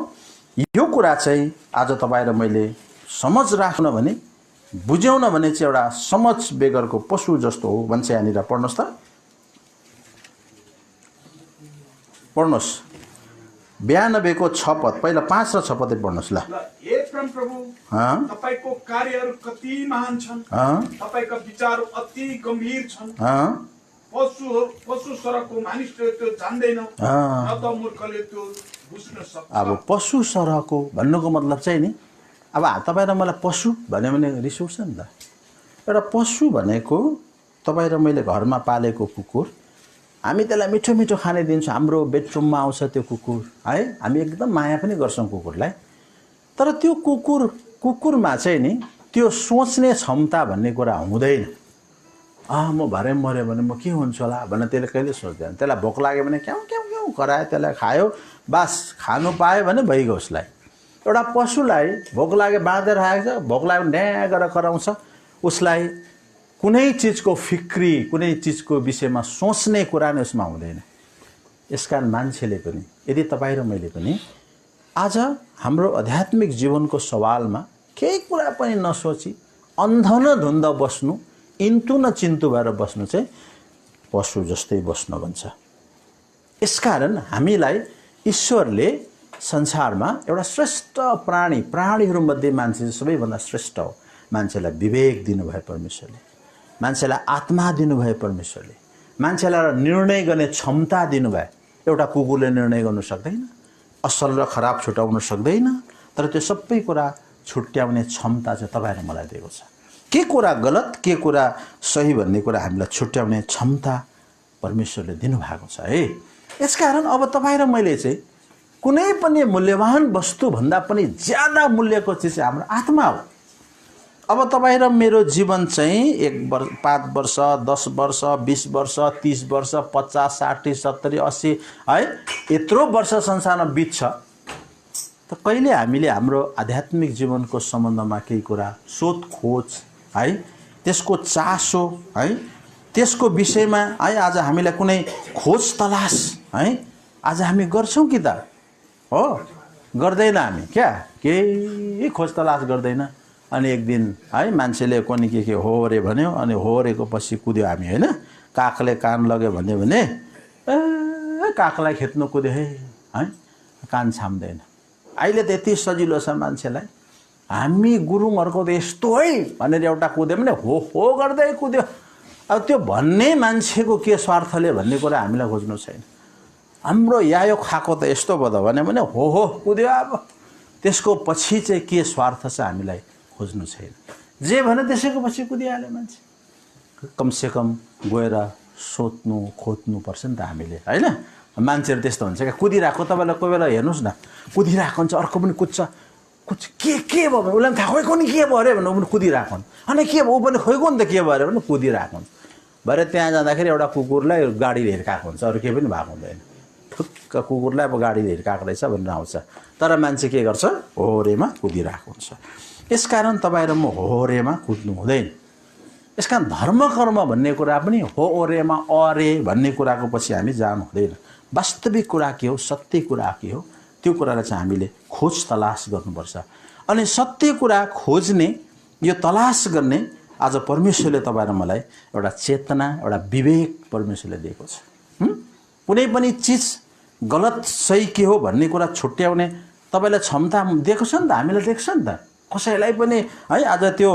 यो कुरा चाहिँ आज तपाईँ र मैले समझ राख्न भने, बुझ्यौँ न भने चाहिँ एउटा समझ बेगरको पशु जस्तो हो भन्छ। यहाँनिर पढ्नुहोस् त, पढ्नुहोस् 92 को 6 पद, पहिला 5 र 6 पद पढ्नुहोस् ल। हे परमप्रभु, तपाईको कार्यहरू कति महान छन्, तपाईका विचार अति गम्भीर छन्। पशु सरको मानिसले त्यो जान्दैन, न त मूर्खले त्यो बुझ्न सक्छ। अब पशु सरको भन्नुको मतलब चाहिँ नि, अब तपाईँ र मलाई पशु भन्यो भने रिस उठ्छ नि त। एउटा पशु भनेको तपाईँ र मैले घरमा पालेको कुकुर, हामी त्यसलाई मिठो मिठो खाने दिन्छौँ, हाम्रो बेडरुममा आउँछ त्यो कुकुर, है? हामी एकदम माया पनि गर्छौँ कुकुरलाई। तर त्यो कुकुरमा चाहिँ नि त्यो सोच्ने क्षमता भन्ने कुरा हुँदैन। म भरे मऱ्यो भने म के हुन्छु होला भनेर त्यसले कहिले सोच्दैन। त्यसलाई भोक लाग्यो भने क्याउ क्याउ क्याउ करायो, त्यसलाई खायो, बास खानु पायो भने भइगयो उसलाई। एउटा पशुलाई भोक लाग्यो बाँधेर राखेको छ, भोक लाग्यो भने ढ्या गरेर कराउँछ। उसलाई कुनै चिजको फिक्री, कुनै चिजको विषयमा सोच्ने कुरा नै उसमा हुँदैन। यसकारण मान्छेले पनि, यदि तपाईँ र मैले पनि आज हाम्रो आध्यात्मिक जीवनको सवालमा केही कुरा पनि नसोची अन्ध न धुन्द बस्नु, इन्तु न चिन्तु भएर बस्नु चाहिँ पशु जस्तै बस्नु भन्छ। यसकारण हामीलाई ईश्वरले संसारमा एउटा श्रेष्ठ प्राणीहरूमध्ये मान्छे सबैभन्दा श्रेष्ठ हो। मान्छेलाई विवेक दिनुभयो परमेश्वरले, मान्छेलाई आत्मा दिनुभयो परमेश्वरले, मान्छेलाई निर्णय गर्ने क्षमता दिनुभयो। एउटा कुकुरले निर्णय गर्नु सक्दैन, असल र खराब छुटाउन सक्दैन, तर त्यो सबै कुरा छुट्याउने क्षमता चाहिँ तपाईँ र मलाई दिएको छ। के कुरा गलत, के कुरा सही भन्ने कुरा हामीलाई छुट्याउने क्षमता परमेश्वरले दिनुभएको छ है। यसकारण अब तपाईँ र मैले चाहिँ कुनै पनि मूल्यवान वस्तुभन्दा पनि ज्यादा मूल्यको चिज चाहिँ हाम्रो आत्मा हो। अब तपाईँ र मेरो जीवन चाहिँ 5 वर्ष, 10 वर्ष, 20 वर्ष, 30 वर्ष, 50, 60, 70, 80 है, यत्रो वर्ष संसारमा बित्छ। त कहिले हामीले हाम्रो आध्यात्मिक जीवनको सम्बन्धमा केही कुरा सोधखोज है, त्यसको चासो है, त्यसको विषयमा है आज हामीलाई कुनै खोज तलास है आज हामी गर्छौँ कि त? हो, गर्दैन हामी। क्या केही खोज तलास गर्दैन। अनि एक दिन है मान्छेले कोनी के हो रे भन्यो, अनि हो रेको पछि कुद्यो हामी होइन। कागले कान लग्यो भन्यो भने ए कागलाई खेद्नु कुद्यो है, कान छाम्दैन। अहिले त यति सजिलो छ मान्छेलाई, हामी गुरुङहरूको त यस्तो है भनेर एउटा कुद्यो भने हो गर्दै कुद्यो। अब त्यो भन्ने मान्छेको के स्वार्थले भन्ने कुरा हामीलाई खोज्नु छैन। हाम्रो यायो खाएको त यस्तो भयो भन्यो भने हो कुद्यो। अब त्यसको पछि चाहिँ के स्वार्थ छ हामीलाई खोज्नु छैन। जे भने त्यसैको पछि कुदिहाल्यो मान्छे। कमसेकम गएर सोध्नु खोज्नु पर्छ नि त हामीले होइन। मान्छेहरू त्यस्तो हुन्छ क्या, कुदिरहेको तपाईँलाई कोही बेला हेर्नुहोस् न, कुदिरहेको हुन्छ अर्को पनि कुद्छ के भयो भने उसलाई पनि थाहा खोइ के भयो अरे भने ऊ पनि कुदिरहेको हुन्छ। अनि के भयो ऊ पनि खोइको नि त के भयो अरे भने कुदिरहेको हुन्छ। भरे त्यहाँ जाँदाखेरि एउटा कुकुरलाई गाडीले हिर्काएको हुन्छ, अरू केही पनि भएको हुँदैन। ठुक्क कुकुरलाई अब गाडीले हिर्काएको रहेछ भनेर आउँछ, तर मान्छे के गर्छ? होरेमा कुदिरहेको हुन्छ। यसकारण तपाईँ र म होरेमा कुद्नु हुँदैन। यसकारण धर्म कर्म भन्ने कुरा पनि होरेमा अरे भन्ने कुराको पछि हामी जानु हुँदैन। वास्तविक कुरा के हो, सत्य कुरा के हो, त्यो कुरालाई चाहिँ हामीले खोज तलास गर्नुपर्छ। अनि सत्य कुरा खोज्ने, यो तलास गर्ने आज परमेश्वरले तपाईँ र मलाई एउटा चेतना, एउटा विवेक परमेश्वरले दिएको छ। कुनै पनि चिज गलत सही के हो भन्ने कुरा छुट्याउने तपाईँलाई क्षमता दिएको छ नि त, हामीलाई दिएको छ नि त। कसैलाई पनि है आज त्यो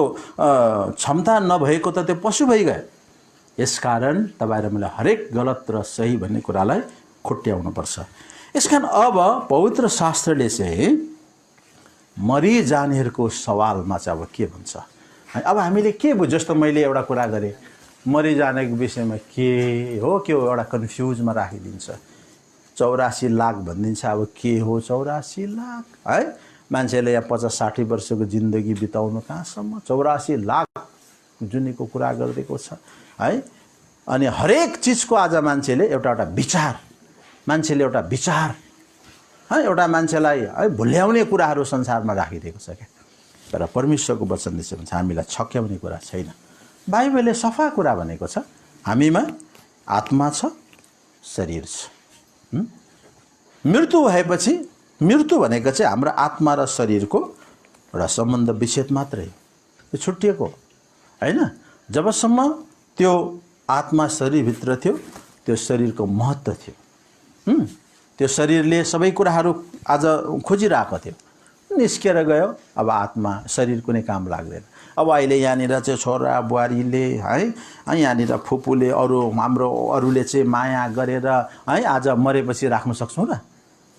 क्षमता नभएको त त्यो पशु भइगयो। यसकारण तपाईँ र मलाई हरेक गलत र सही भन्ने कुरालाई खुट्याउनुपर्छ। यसकारण अब पवित्र शास्त्रले चाहिँ मरिजानेहरूको सवालमा चाहिँ अब के भन्छ? अब हामीले के बुझ्यो? जस्तो मैले एउटा कुरा गरेँ, मरिजानेको विषयमा के हो के हो एउटा कन्फ्युजमा राखिदिन्छ। 84 लाख भनिदिन्छ। अब के हो 84 लाख है? मान्छेले यहाँ 50-60 वर्षको जिन्दगी बिताउनु कहाँसम्म? 84 लाख जुनीको कुरा गरिदिएको छ है। अनि हरेक चिजको आज मान्छेले एउटा विचार, मान्छेले एउटा विचार है, एउटा मान्छेलाई है भुल्याउने कुराहरू संसारमा राखिदिएको छ क्या। तर परमेश्वरको वचनले चाहिँ भन्छ हामीलाई छक्याउने कुरा छैन। बाइबलले सफा कुरा भनेको छ, हामीमा आत्मा छ, शरीर छ। मृत्यु भएपछि, मृत्यु भनेको चाहिँ हाम्रो आत्मा र शरीरको एउटा सम्बन्ध विच्छेद मात्रै, त्यो छुट्टिएको होइन। जबसम्म त्यो आत्मा शरीरभित्र थियो, त्यो शरीरको महत्त्व थियो। त्यो शरीरले सबै कुराहरू आज खोजिरहेको थियो, निस्केर गयो। अब आत्मा शरीर कुनै काम लाग्दैन। अब अहिले यहाँनिर चाहिँ छोरा बुहारीले है, यहाँनिर फुपूले अरूले चाहिँ माया गरेर है आज मरेपछि राख्न सक्छौँ र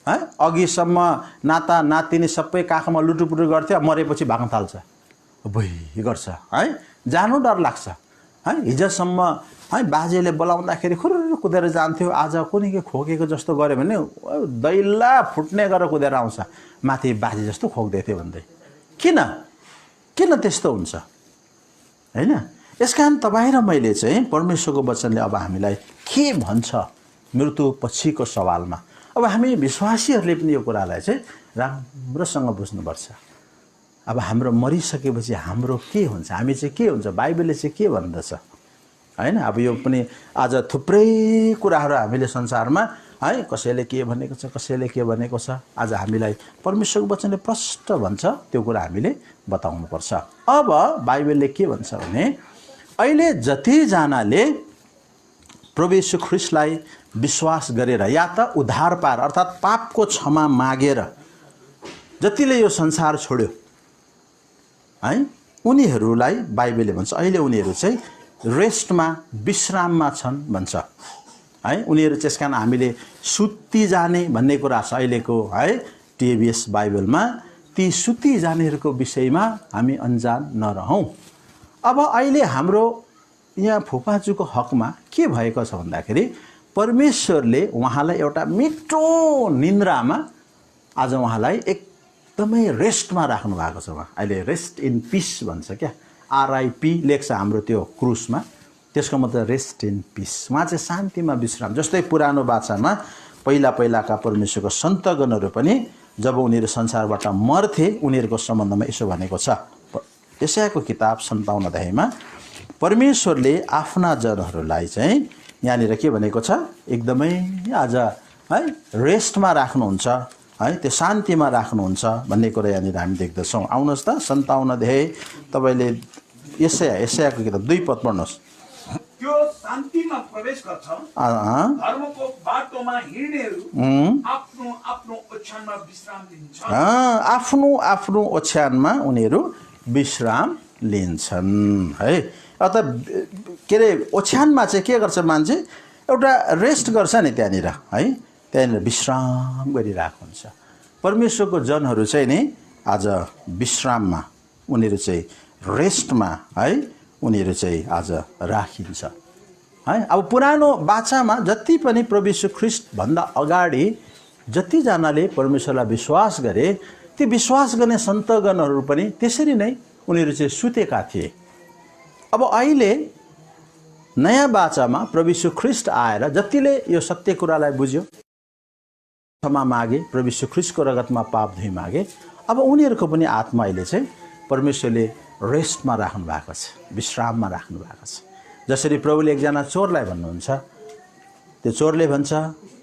है? अघिसम्म नाता नातिनी सबै काखमा लुटुपुटु गर्थ्यो, मरेपछि भाग्न थाल्छ, भुइ गर्छ है, जानु डर लाग्छ है। हिजोसम्म है बाजेले बोलाउँदाखेरि खुर्र कुदेर जान्थ्यो, आज कुनै के खोकेको जस्तो गऱ्यो भने दैला फुट्ने गरेर कुदेर आउँछ, माथि बाजे जस्तो खोक्दै थियो भन्दै। किन त्यस्तो हुन्छ होइन? यसकारण तपाईँ र मैले चाहिँ परमेश्वरको वचनले अब हामीलाई के भन्छ मृत्यु पछिको सवालमा। अब हामी विश्वासीहरूले पनि यो कुरालाई चाहिँ राम्रोसँग बुझ्नुपर्छ। अब हाम्रो मरिसकेपछि हाम्रो के हुन्छ, हामी चाहिँ के हुन्छ, बाइबलले चाहिँ के भन्दछ होइन? अब यो पनि आज थुप्रै कुराहरू हामीले संसारमा है कसैले के भनेको छ, कसैले के भनेको छ, आज हामीलाई परमेश्वरको वचनले प्रष्ट भन्छ, त्यो कुरा हामीले बताउनुपर्छ। अब बाइबलले के भन्छ भने अहिले जतिजनाले प्रभु यीशु ख्रीष्टलाई विश्वास गरेर या त उद्धार पाएर अर्थात् पापको क्षमा मागेर जतिले यो संसार छोड्यो है, उनीहरूलाई बाइबलले भन्छ अहिले उनीहरू चाहिँ रेस्टमा, विश्राममा छन् भन्छ है। उनीहरू चाहिँ यसकारण हामीले सुत्ती जाने भन्ने कुरा छ अहिलेको है टिएबिएस बाइबलमा। ती सुत्ती जानेहरूको विषयमा हामी अन्जान नरहौँ। अब अहिले हाम्रो यहाँ फुपाजुको हकमा के भएको छ भन्दाखेरि परमेश्वरले उहाँलाई एउटा मिठो निन्द्रामा आज उहाँलाई एकदमै रेस्टमा राख्नु भएको छ। उहाँ अहिले रेस्ट इन पिस भन्छ क्या, RIP लेख्छ हाम्रो त्यो क्रुसमा, त्यसको मतलब रेस्ट इन पिस। उहाँ चाहिँ शान्तिमा विश्राम। जस्तै पुरानो बाचामा पहिलाका परमेश्वरको सन्तगणहरू पनि जब उनीहरू संसारबाट मर्थे उनीहरूको सम्बन्धमा यसो भनेको छ। यशायाको किताब 57 अध्यायमा परमेश्वरले आफ्ना जनहरूलाई चाहिँ यहाँनिर के भनेको छ, एकदमै आज है रेस्टमा राख्नुहुन्छ है, त्यो शान्तिमा राख्नुहुन्छ भन्ने कुरा यहाँनिर हामी देख्दछौँ। आउनुहोस् त 57 अध्याय तपाईले यशायाको किताब 2 पद पढ्नुहोस्। त्यो शान्तिमा प्रवेश गर्छ, धर्मको बाटोमा हिँड्नेहरू आफ्नो आफ्नो ओछ्यानमा विश्राम लिन्छन्। आफ्नो आफ्नो ओछ्यानमा उनीहरू विश्राम लिन्छन् है। अत के अरे ओछ्यानमा चाहिँ के गर्छ मान्छे, एउटा रेस्ट गर्छ नि त्यहाँनिर है, त्यहाँनिर विश्राम गरिरहेको हुन्छ। परमेश्वरको जनहरू चाहिँ नि आज विश्राममा उनीहरू चाहिँ रेस्टमा है उनीहरू चाहिँ आज राखिन्छ है। अब पुरानो बाचामा जति पनि प्रभु यीशु ख्रीष्ट भन्दा अगाडि जतिजनाले परमेश्वरलाई विश्वास गरे ती विश्वास गर्ने सन्तगणहरू पनि त्यसरी नै उनीहरू चाहिँ सुतेका थिए। अब अहिले नयाँ बाचामा प्रभु यीशु ख्रीष्ट आएर जतिले यो सत्य कुरालाई बुझ्यो, क्षमा मागे, प्रभु यीशु ख्रीष्टको रगतमा पाप धुई मागे, अब उनीहरूको पनि आत्मा अहिले चाहिँ परमेश्वरले रेस्टमा राख्नु भएको छ, विश्राममा राख्नु भएको छ। जसरी प्रभुले एकजना चोरलाई भन्नुहुन्छ, त्यो चोरले भन्छ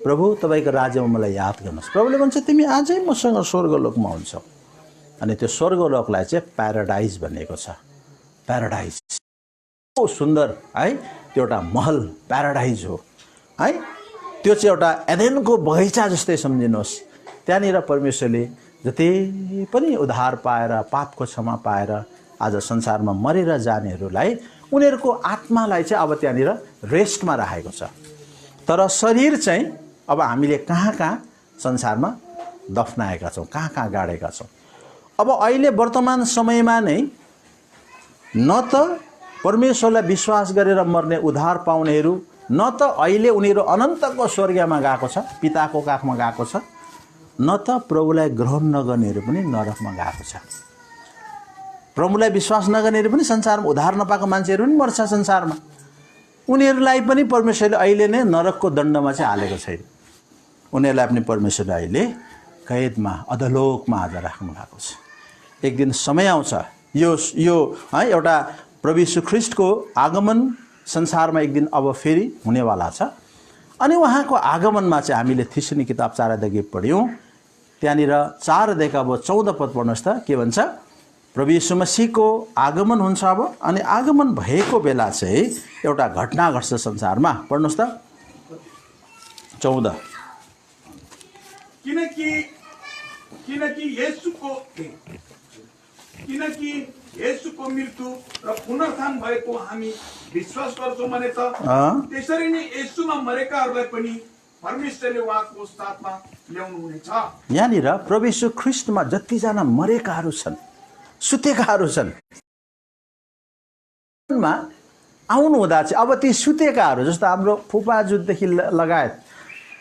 प्रभु तपाईँको राज्यमा मलाई याद गर्नुहोस्। प्रभुले भन्छ तिमी आजै मसँग स्वर्गलोकमा हुन्छौ। अनि त्यो स्वर्गलोकलाई चाहिँ प्याराडाइज भनेको छ। प्याराडाइज ओ सुन्दर है, त्यो एउटा महल प्याराडाइज हो है। त्यो चाहिँ एउटा एडेनको बगैँचा जस्तै सम्झिनुहोस्। त्यहाँनिर परमेश्वरले जति पनि उद्धार पाएर पापको क्षमा पाएर आज संसारमा मरेर जानेहरूलाई उनीहरूको आत्मालाई चाहिँ अब त्यहाँनिर रेस्टमा राखेको छ। तर शरीर चाहिँ अब हामीले कहाँ कहाँ संसारमा दफनाएका छौँ, कहाँ कहाँ गाडेका छौँ। अब अहिले वर्तमान समयमा नै न त परमेश्वरलाई विश्वास गरेर मर्ने उद्धार पाउनेहरू, न त अहिले उनीहरू अनन्तको स्वर्गमा गएको छ, पिताको काखमा गएको छ, न त प्रभुलाई ग्रहण नगर्नेहरू पनि नरकमा गएको छ। प्रभुलाई विश्वास नगर्नेहरू पनि संसारमा उद्धार नपाएको मान्छेहरू पनि मर्छ संसारमा। उनीहरूलाई पनि परमेश्वरले अहिले नै नरकको दण्डमा चाहिँ हालेको छैन। उनीहरूलाई पनि परमेश्वरले अहिले कैदमा अधलोकमा आज राख्नु भएको छ। एक दिन समय आउँछ यो है एउटा प्रभु यीशु ख्रीष्टको आगमन संसारमा एक दिन अब फेरि हुनेवाला छ। अनि उहाँको आगमनमा चाहिँ हामीले थिस्सनी किताब 4 अध्याय पढ्यौँ। त्यहाँनिर 4 अध्यायको अब 14 पद पढ्नुहोस् त, के भन्छ, प्रभु यीशु मसीहको आगमन हुन्छ अब। अनि आगमन भएको बेला चाहिँ एउटा घटना घट्छ संसारमा। पढ्नुहोस् त 14। किनकि येशूको मृत्यु र पुनरुत्थान भएको हामी विश्वास गर्छौँ भने त त्यसरी नै येशूमा मरेकाहरूलाई पनि परमेश्वरले उहाँको साथमा ल्याउनु हुनेछ। यहाँनिर प्रभु यीशु ख्रीष्टमा जतिजना मरेकाहरू छन्, सुतेकाहरू छन्, आउनु हुँदा चाहिँ अब ती सुतेकाहरू जस्तो हाम्रो फुपाजुदेखि लगायत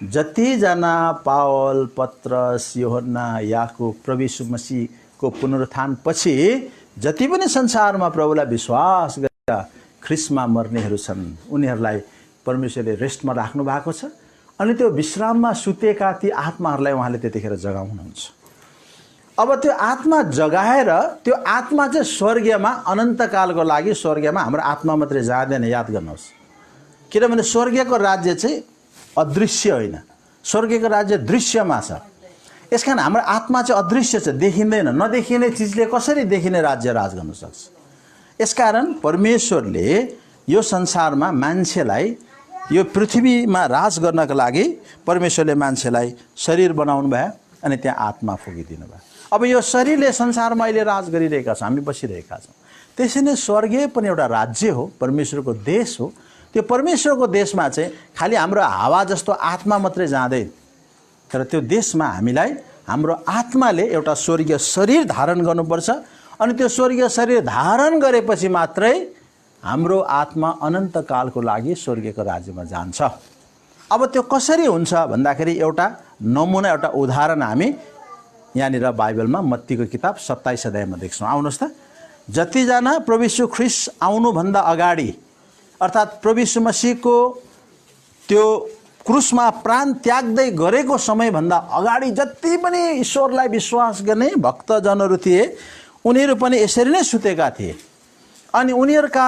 जतिजना पावल, पत्रस, योहन्ना, याकुब प्रभु यीशु मसीहको पुनरुत्थान पछि जति पनि संसारमा प्रभुलाई विश्वास गरेर ख्रीष्टमा मर्नेहरू छन् उनीहरूलाई परमेश्वरले रेस्टमा राख्नु भएको छ। अनि त्यो विश्राममा सुतेका ती आत्माहरूलाई उहाँले त्यतिखेर जगाउनुहुन्छ। अब त्यो आत्मा जगाएर त्यो आत्मा चाहिँ स्वर्गीयमा अनन्तकालको लागि स्वर्गीयमा हाम्रो आत्मा मात्रै जाँदैन, याद गर्नुहोस्। किनभने स्वर्गीयको राज्य चाहिँ अदृश्य होइन, स्वर्गीयको राज्य दृश्यमा छ। यसकारण हाम्रो आत्मा चाहिँ अदृश्य छ, देखिँदैन। नदेखिने चिजले कसरी देखिने राज्य राज गर्न सक्छ? यसकारण परमेश्वरले यो संसारमा मान्छेलाई, यो पृथ्वीमा राज गर्नका लागि परमेश्वरले मान्छेलाई शरीर बनाउनु भयो अनि त्यहाँ आत्मा फुकिदिनु भयो। अब यो शरीरले संसारमा अहिले राज गरिरहेका छौँ, हामी बसिरहेका छौँ। त्यसै नै स्वर्गीय पनि एउटा राज्य हो, परमेश्वरको देश हो। त्यो परमेश्वरको देशमा चाहिँ खालि हाम्रो हावा जस्तो आत्मा मात्रै जाँदैन, तर त्यो देशमा हामीलाई हाम्रो आत्माले एउटा स्वर्गीय शरीर धारण गर्नुपर्छ। अनि त्यो स्वर्गीय शरीर धारण गरेपछि मात्रै हाम्रो आत्मा अनन्तकालको लागि स्वर्गीयको राज्यमा जान्छ। अब त्यो कसरी हुन्छ भन्दाखेरि एउटा नमुना, एउटा उदाहरण हामी यहाँनिर बाइबलमा मत्तीको किताब 27 अध्यायमा देख्छौँ। आउनुहोस् त। जतिजना प्रभु यीशु ख्रीष्ट आउनुभन्दा अगाडि अर्थात् प्रभु यीशु मसीहको त्यो क्रुसमा प्राण त्याग्दै गरेको समयभन्दा अगाडि जति पनि ईश्वरलाई विश्वास गर्ने भक्तजनहरू थिए उनीहरू पनि यसरी नै सुतेका थिए अनि उनीहरूका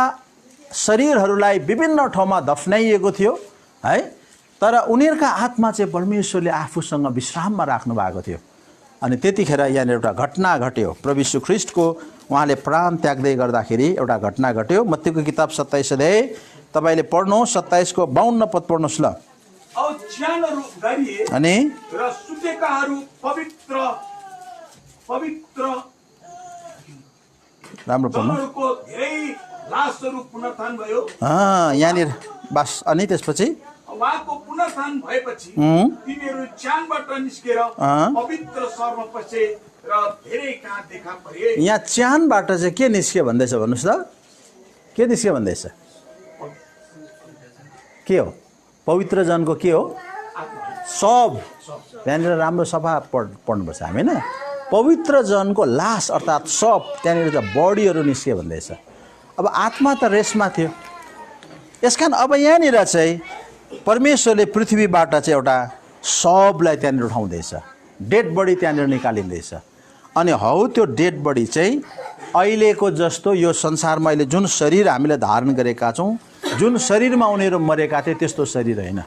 शरीरहरूलाई विभिन्न ठाउँमा दफनाइएको थियो है। तर उनीहरूका आत्मा चाहिँ परमेश्वरले आफूसँग विश्राममा राख्नु भएको थियो। अनि त्यतिखेर यहाँनिर एउटा घटना घट्यो। प्रभु यीशु ख्रीष्टको उहाँले प्राण त्याग्दै गर्दाखेरि एउटा घटना घट्यो। मत्तीको किताब 27 अध्याय तपाईले पढ्नुहोस्, 27 को 52 पद पढ्नुहोस् ल। ज्यानहरू गरिए अनि र सुतेकाहरू पवित्र पवित्र राम्रो पढ्नु। जनहरूको धेरै लासहरू पुनरुत्थान भयो। यहाँनिर बस। अनि त्यसपछि उहाँको पुनरुत्थान भएपछि तिनीहरू च्यानबाट निस्केर पवित्र सहरमा पसे र धेरै कहाँ देखा परे। यहाँ च्यानबाट चाहिँ के निस्क्यो भन्दैछ भन्नुहोस् त? के निस्क्यो भन्दैछ? के हो? पवित्र जनको के हो? सब। त्यहाँनिर राम्रो सफा पढ्नुपर्छ हामी होइन। पवित्र जनको लास अर्थात् सब, त्यहाँनिर त बडीहरू निस्क्यो भन्दैछ। अब आत्मा त रेस्टमा थियो। यसकारण अब यहाँनिर चाहिँ परमेश्वरले पृथ्वीबाट चाहिँ एउटा सबलाई त्यहाँनिर उठाउँदैछ, डेड बडी त्यहाँनिर निकालिँदैछ। अनि हौ त्यो डेड बडी चाहिँ अहिलेको जस्तो यो संसारमा अहिले जुन शरीर हामीले धारण गरेका छौँ, जुन शरीरमा उनीहरू मरेका थिए त्यस्तो शरीर होइन।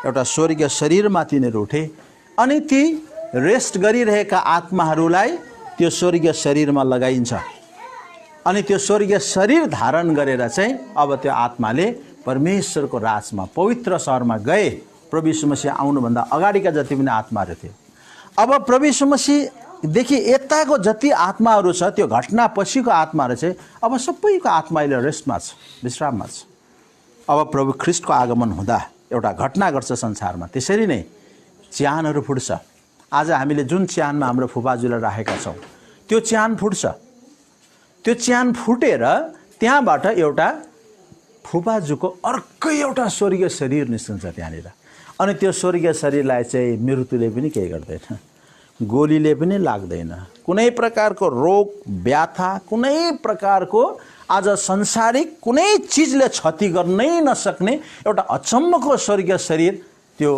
एउटा स्वर्गीय शरीरमा तिनीहरू उठे अनि ती रेस्ट गरिरहेका आत्माहरूलाई त्यो स्वर्गीय शरीरमा लगाइन्छ। अनि त्यो स्वर्गीय शरीर धारण गरेर चाहिँ अब त्यो आत्माले परमेश्वरको राजमा पवित्र सहरमा गए। प्रभु यीशु मसीह आउनुभन्दा अगाडिका जति पनि आत्माहरू थिए। अब प्रभु यीशु मसीहदेखि यताको जति आत्माहरू छ त्यो घटना पछिको आत्माहरू चाहिँ अब सबैको आत्मा अहिले रेस्टमा छ, विश्राममा छ। अब प्रभु ख्रीष्टको आगमन हुँदा एउटा घटना गर्छ संसारमा। त्यसरी नै च्यानहरू फुट्छ। आज हामीले जुन च्यानमा हाम्रो फुपाजुलाई राखेका छौँ त्यो च्यान फुट्छ। त्यो च्यान फुटेर त्यहाँबाट एउटा फुपाजुको अर्कै एउटा स्वर्गीय शरीर निस्कन्छ त्यहाँनिर। अनि त्यो स्वर्गीय शरीरलाई चाहिँ मृत्युले पनि केही गर्दैन, गोलीले पनि लाग्दैन, कुनै प्रकारको रोग व्याथा, कुनै प्रकारको आज संसारिक कुनै चिजले क्षति गर्नै नसक्ने एउटा अचम्मको स्वर्गीय शरीर त्यो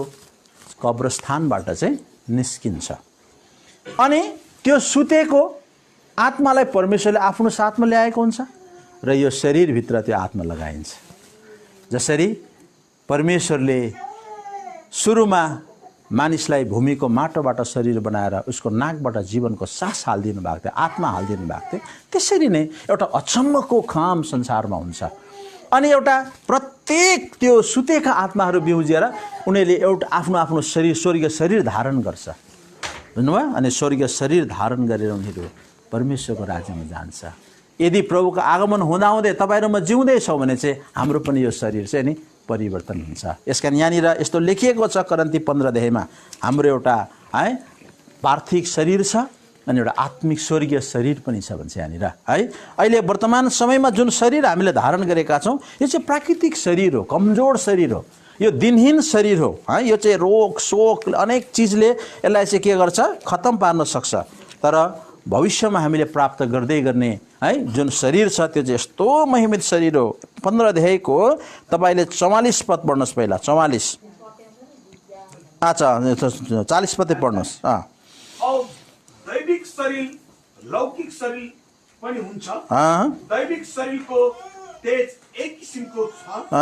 कब्रस्थानबाट चाहिँ निस्किन्छ। अनि त्यो सुतेको आत्मालाई परमेश्वरले आफ्नो साथमा ल्याएको हुन्छ र यो शरीरभित्र त्यो आत्मा लगाइन्छ। जसरी परमेश्वरले सुरुमा मानिसलाई भूमिको माटोबाट शरीर बनाएर उसको नाकबाट जीवनको सास हालिदिनु भएको थियो, आत्मा हालिदिनु भएको थियो, त्यसरी नै एउटा अचम्मको काम संसारमा हुन्छ। अनि एउटा प्रत्येक त्यो सुतेका आत्माहरू बिउजिएर उनीहरूले एउटा आफ्नो आफ्नो शरीर स्वर्गीय शरीर धारण गर्छ, बुझ्नुभयो? अनि स्वर्गीय शरीर धारण गरेर उनीहरू परमेश्वरको राज्यमा जान्छ। यदि प्रभुको आगमन हुँदाहुँदै तपाईँ र म जिउँदैछौँ भने चाहिँ हाम्रो पनि यो शरीर चाहिँ नि परिवर्तन हुन्छ। यसकारण यहाँनिर यस्तो लेखिएको छ करन्ती 15 अध्यायमा हाम्रो एउटा पार्थिव शरीर छ अनि एउटा आत्मिक स्वर्गीय शरीर पनि छ भन्छ यहाँनिर है। अहिले वर्तमान समयमा जुन शरीर हामीले धारण गरेका छौँ यो चाहिँ प्राकृतिक शरीर हो, कमजोर शरीर हो, यो दिनहीन शरीर हो है। यो चाहिँ रोग शोक अनेक चिजले यसलाई चाहिँ के गर्छ, खत्तम पार्न सक्छ। तर भविष्यमा हामीले प्राप्त गर्दै गर्ने है जुन शरीर छ त्यो चाहिँ यस्तो महिमित शरीर हो। 15 अध्यायको तपाईँले 44 पद पढ्नुहोस् पहिला। 44 अच्छा 40 पद पढ्नुहोस्। दैविक शरीर लौकिक शरीर पनि हुन्छ। दैविक शरीरको तेज एक किसिमको छ,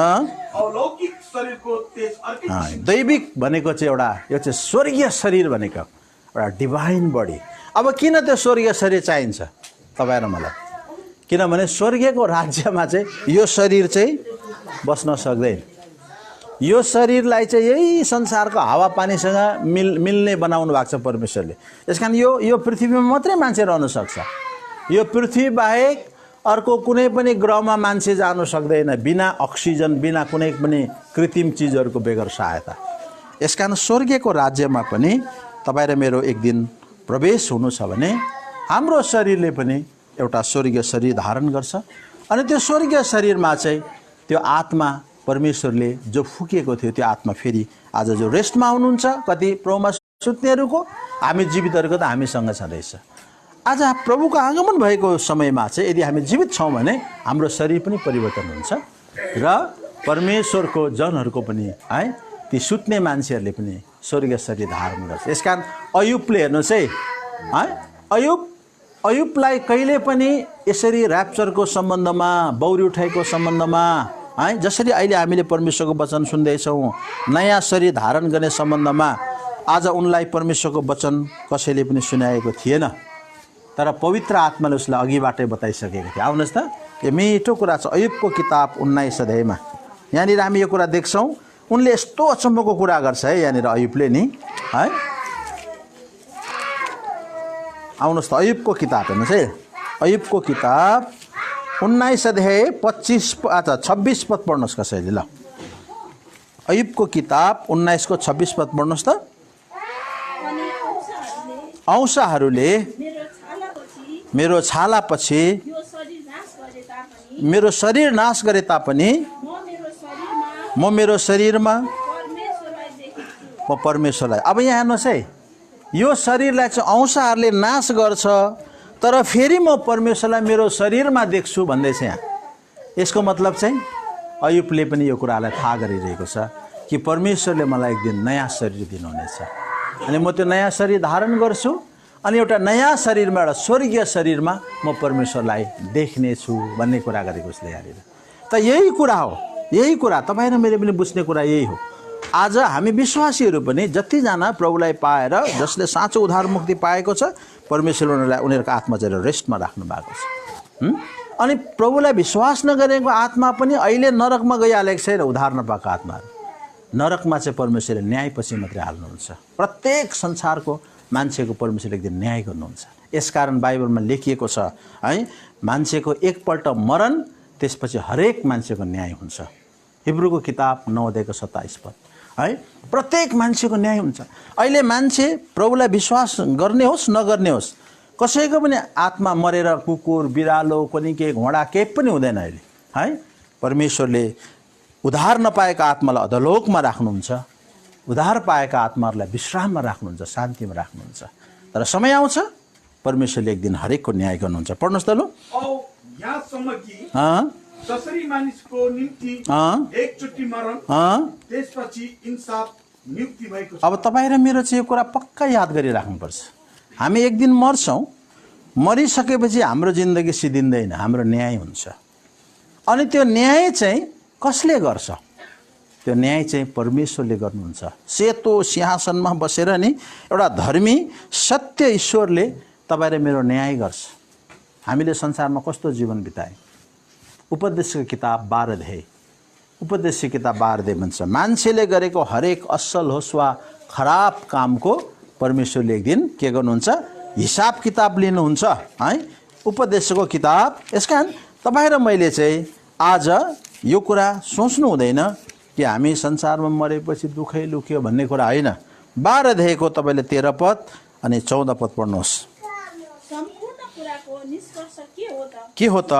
लौकिक शरीरको तेज अर्कै किसिमको। दैविक भनेको चाहिँ एउटा यो चाहिँ स्वर्गीय शरीर भनेको एउटा डिभाइन बडी। अब किन त्यो स्वर्गीय शरीर चाहिन्छ तपाईँ र मलाई? किनभने स्वर्गीयको राज्यमा चाहिँ यो शरीर चाहिँ बस्न सक्दैन। यो शरीरलाई चाहिँ यही संसारको हावापानीसँग मिल्ने बनाउनु भएको छ परमेश्वरले। यसकारण यो पृथ्वीमा मात्रै मान्छे रहन सक्छ। यो पृथ्वी बाहेक अर्को कुनै पनि ग्रहमा मान्छे जानु सक्दैन बिना अक्सिजन, बिना कुनै पनि कृत्रिम चिजहरूको बेगर सहायता। यसकारण स्वर्गीयको राज्यमा पनि तपाईँ र मेरो एक दिन प्रवेश हुनु छ भने हाम्रो शरीरले पनि एउटा स्वर्गीय शरीर धारण गर्छ। अनि त्यो स्वर्गीय शरीरमा चाहिँ त्यो आत्मा परमेश्वरले जो फुकेको थियो त्यो आत्मा फेरि आज जो रेस्टमा हुनुहुन्छ, कति प्रभुमा सुत्नेहरूको, हामी जीवितहरूको त हामीसँग छँदैछ। आज प्रभुको आगमन भएको समयमा चाहिँ यदि हामी जीवित छौँ भने हाम्रो शरीर पनि परिवर्तन हुन्छ र परमेश्वरको जनहरूको पनि है ती सुत्ने मान्छेहरूले पनि स्वर्गीय शरीर धारण गर्छ। यसकारण अयुबले हेर्नुहोस् है, अयुबलाई कहिले पनि यसरी ऱ्याप्चरको सम्बन्धमा, बौरी उठाइको सम्बन्धमा है, जसरी अहिले हामीले परमेश्वरको वचन सुन्दैछौँ नयाँ शरीर धारण गर्ने सम्बन्धमा, आज उनलाई परमेश्वरको वचन कसैले पनि सुनाएको थिएन। तर पवित्र आत्माले उसलाई अघिबाटै बताइसकेको थियो। आउनुहोस् त, यो मिठो कुरा छ अयुबको किताब 19 अध्यायमा। यहाँनिर हामी यो कुरा देख्छौँ, उनले यस्तो अचम्मको कुरा गर्छ है यहाँनिर अयुबले नि है। आउनुहोस् त, अयुबको किताब हेर्नुहोस् है, अयुबको किताब 19 अध्याय 26 पद पढ्नुहोस् कसैले। ल, अयुबको किताब 19 को 26 पद पढ्नुहोस् त। औँसाहरूले मेरो छालापछि मेरो शरीर नाश गरे तापनि म मेरो शरीरमा म परमेश्वरलाई। अब यहाँ हेर्नुहोस् है, यो शरीरलाई चाहिँ औँसाहरूले नाश गर्छ, तर फेरि म परमेश्वरलाई मेरो शरीरमा देख्छु भन्दैछ यहाँ। यसको मतलब चाहिँ अयुबले पनि यो कुरालाई थाहा गरिरहेको छ कि परमेश्वरले मलाई एक दिन नयाँ शरीर दिनुहुनेछ अनि म त्यो नयाँ शरीर धारण गर्छु अनि एउटा नयाँ शरीरमा, एउटा स्वर्गीय शरीरमा म परमेश्वरलाई देख्नेछु भन्ने कुरा गरेको उसले यहाँनिर। त यही कुरा हो, यही कुरा तपाईँ र मैले पनि बुझ्ने कुरा यही हो। आज हामी विश्वासीहरू पनि जतिजना प्रभुलाई पाएर, जसले साँचो उद्धार मुक्ति पाएको छ, परमेश्वरले उनीहरूको आत्मा चाहिँ रेस्टमा राख्नु भएको छ। अनि प्रभुलाई विश्वास नगरेको आत्मा पनि अहिले नरकमा गइहालेको छैन। उद्धार नपाएको आत्माहरू नरकमा चाहिँ परमेश्वरले न्यायपछि मात्रै हाल्नुहुन्छ। प्रत्येक संसारको मान्छेको परमेश्वरले एक दिन न्याय गर्नुहुन्छ। यसकारण बाइबलमा लेखिएको छ है, मान्छेको एकपल्ट मरण, त्यसपछि हरेक मान्छेको न्याय हुन्छ। हिब्रूको किताब 9 अध्यायको 27 पद है, प्रत्येक मान्छेको न्याय हुन्छ। अहिले मान्छे प्रभुलाई विश्वास गर्ने होस् नगर्ने होस्, कसैको पनि आत्मा मरेर कुकुर बिरालो कुनै के घोडा केही पनि हुँदैन अहिले है। परमेश्वरले उद्धार नपाएका आत्मालाई अधोलोकमा राख्नुहुन्छ, उद्धार पाएका आत्माहरूलाई विश्राममा राख्नुहुन्छ, शान्तिमा राख्नुहुन्छ। तर समय आउँछ परमेश्वरले एक दिन हरेकको न्याय गर्नुहुन्छ। पढ्नुहोस् त लु। यहाँसम्म कि जसरी मानिसको निम्ति एकचोटि मरण, त्यसपछि इन्साफ नियुक्ति भएको छ। अब तपाईँ र मेरो चाहिँ यो कुरा पक्का याद गरिराख्नुपर्छ। हामी एक दिन मर्छौँ, मरिसकेपछि हाम्रो जिन्दगी सिद्धिँदैन, हाम्रो न्याय हुन्छ। अनि त्यो न्याय चाहिँ कसले गर्छ? त्यो न्याय चाहिँ परमेश्वरले गर्नुहुन्छ। सेतो सिंहासनमा बसेर नि एउटा धर्मी सत्य ईश्वरले तपाईँ र मेरो न्याय गर्छ। हामीले संसारमा कस्तो जीवन बिताए? उपदेशको किताब 12 अध्याय, उपदेशको किताब 12 अध्याय भन्छ, मान्छेले गरेको हरेक असल होस् वा खराब कामको परमेश्वरले एक दिन के गर्नुहुन्छ? हिसाब किताब लिनुहुन्छ है। उपदेशको किताब। यसकारण तपाईँ र मैले चाहिँ आज यो कुरा सोच्नु हुँदैन कि हामी संसारमा मरेपछि दुःखै लुक्यो भन्ने कुरा होइन। 12 अध्यायको तपाईँले 13 पद अनि 14 पद पढ्नुहोस्। सम्पूर्ण कुराको निष्कर्ष के हो त? के हो त?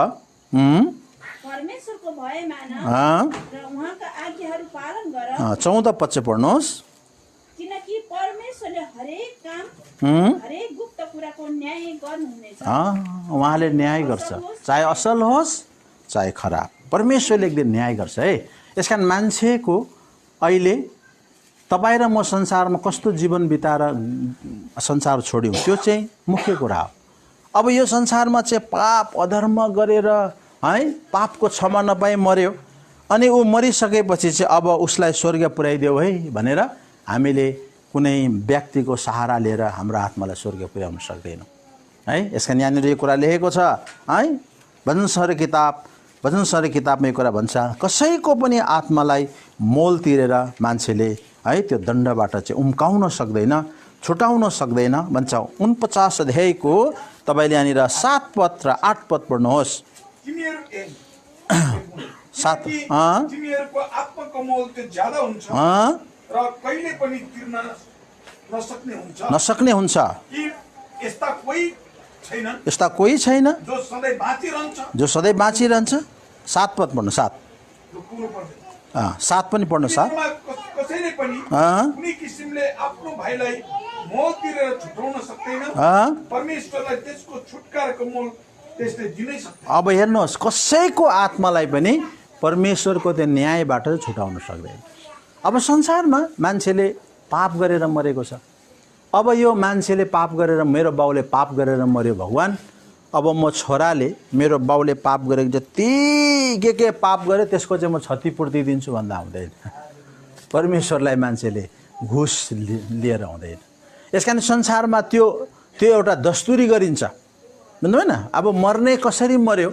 परमेश्वरको भय मान र उहाँका आज्ञाहरू पालन गर। 14 पद चाहिँ पढ्नुहोस्। किनकि परमेश्वरले हरेक काम, हरेक गुप्त कुराको न्याय गर्नुहुनेछ। उहाँले न्याय गर्छ, चाहे असल होस् चाहे खराब, परमेश्वरले एक दिन न्याय गर्छ है। यसकारण मान्छेको अहिले तपाईँ र म संसारमा कस्तो जीवन बिताएर संसार छोड्यौँ त्यो चाहिँ मुख्य कुरा हो। अब यो संसारमा चाहिँ पाप अधर्म गरेर है, पापको क्षमा नपाई मर्यो अनि ऊ मरिसकेपछि चाहिँ अब उसलाई स्वर्ग पुर्याइदेऊ है भनेर हामीले कुनै व्यक्तिको सहारा लिएर हाम्रो आत्मालाई स्वर्ग पुर्याउन सक्दैनौँ है। यसकारण यहाँनिर यो कुरा लेखेको छ है, भजन किताबमा यो कुरा भन्छ, कसैको पनि आत्मालाई मोल तिरेर मान्छेले है त्यो दण्डबाट चाहिँ उम्काउन सक्दैन, छुटाउन सक्दैन भन्छ। 49 अध्यायको तपाईँले यहाँनिर 7 पद र 8 पद पढ्नुहोस्। तिमीहरूको आत्माको मोल त्यो ज्यादा हुन्छ र कहिले पनि तिर्न नसक्ने हुन्छ। यस्ता कोही छैन जो सधैँ बाँचिरहन्छ। 7 पद पढ्नु, 7 पनि पढ्नु। 7 कसैले पनि कुनै किसिमले आफ्नो भाइलाई मोल तिरेर छुटाउन सक्दैन, परमेश्वरलाई त्यसको छुटकाराको मोल त्यसले दिनै सक्दैन। अब हेर्नुहोस्, कसैको आत्मालाई पनि परमेश्वरको त्यो न्यायबाट छुटाउन सक्दैन। अब संसारमा मान्छेले पाप गरेर मरेको छ। अब यो मान्छेले पाप गरेर, मेरो बाउले पाप गरेर मर्यो भगवान्, अब म छोराले मेरो बाउले पाप गरेको जति के पाप गरे त्यसको चाहिँ म क्षतिपूर्ति दिन्छु भन्दा हुँदैन। परमेश्वरलाई मान्छेले घुस लिएर हुँदैन। यसकारण संसारमा त्यो एउटा दस्तुरी गरिन्छ, बुझ्नु भएन? अब मर्ने कसरी मर्यो,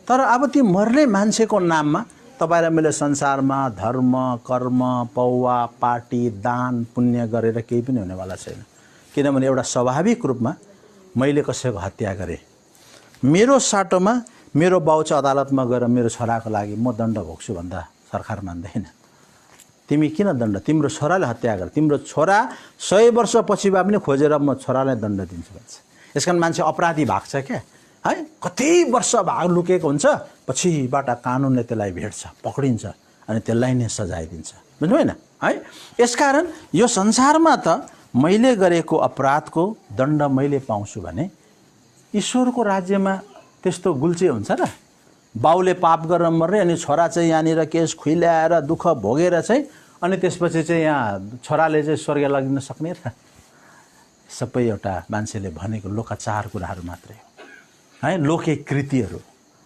तर अब ती मर्ने मान्छेको नाममा तपाईँ र मैले संसारमा धर्म, कर्म, पौवा, पार्टी, दान, पुण्य गरेर केही पनि हुनेवाला छैन। किनभने एउटा स्वाभाविक रूपमा मैले कसैको हत्या गरेँ, मेरो साटोमा मेरो बाउ चाहिँ अदालतमा गएर मेरो छोराको लागि म दण्ड भोग्छु भन्दा सरकार मान्दैन। तिमी किन दण्ड, तिम्रो छोराले हत्या गर, तिम्रो छोरा 100 वर्षपछि भए पनि खोजेर म छोरालाई दण्ड दिन्छु भन्छ। यसकारण मान्छे अपराधी भाग्छ क्या है, कति वर्ष भाग लुकेको हुन्छ, पछिबाट कानुनले त्यसलाई भेट्छ, पक्रिन्छ अनि त्यसलाई नै सजाय दिन्छ, बुझ्नु भएन है? यसकारण यो संसारमा त मैले गरेको अपराधको दण्ड मैले पाउँछु भने ईश्वरको राज्यमा त्यस्तो गुल्चे हुन्छ र? बाउले पाप गरेर मर्ने अनि छोरा चाहिँ यहाँनिर केस खुइल्याएर दुःख भोगेर चाहिँ अनि त्यसपछि चाहिँ यहाँ छोराले चाहिँ स्वर्ग लगिन सक्ने र? सबै एउटा मान्छेले भनेको लोकाचार कुराहरू मात्रै हो है, लोके कृतिहरू।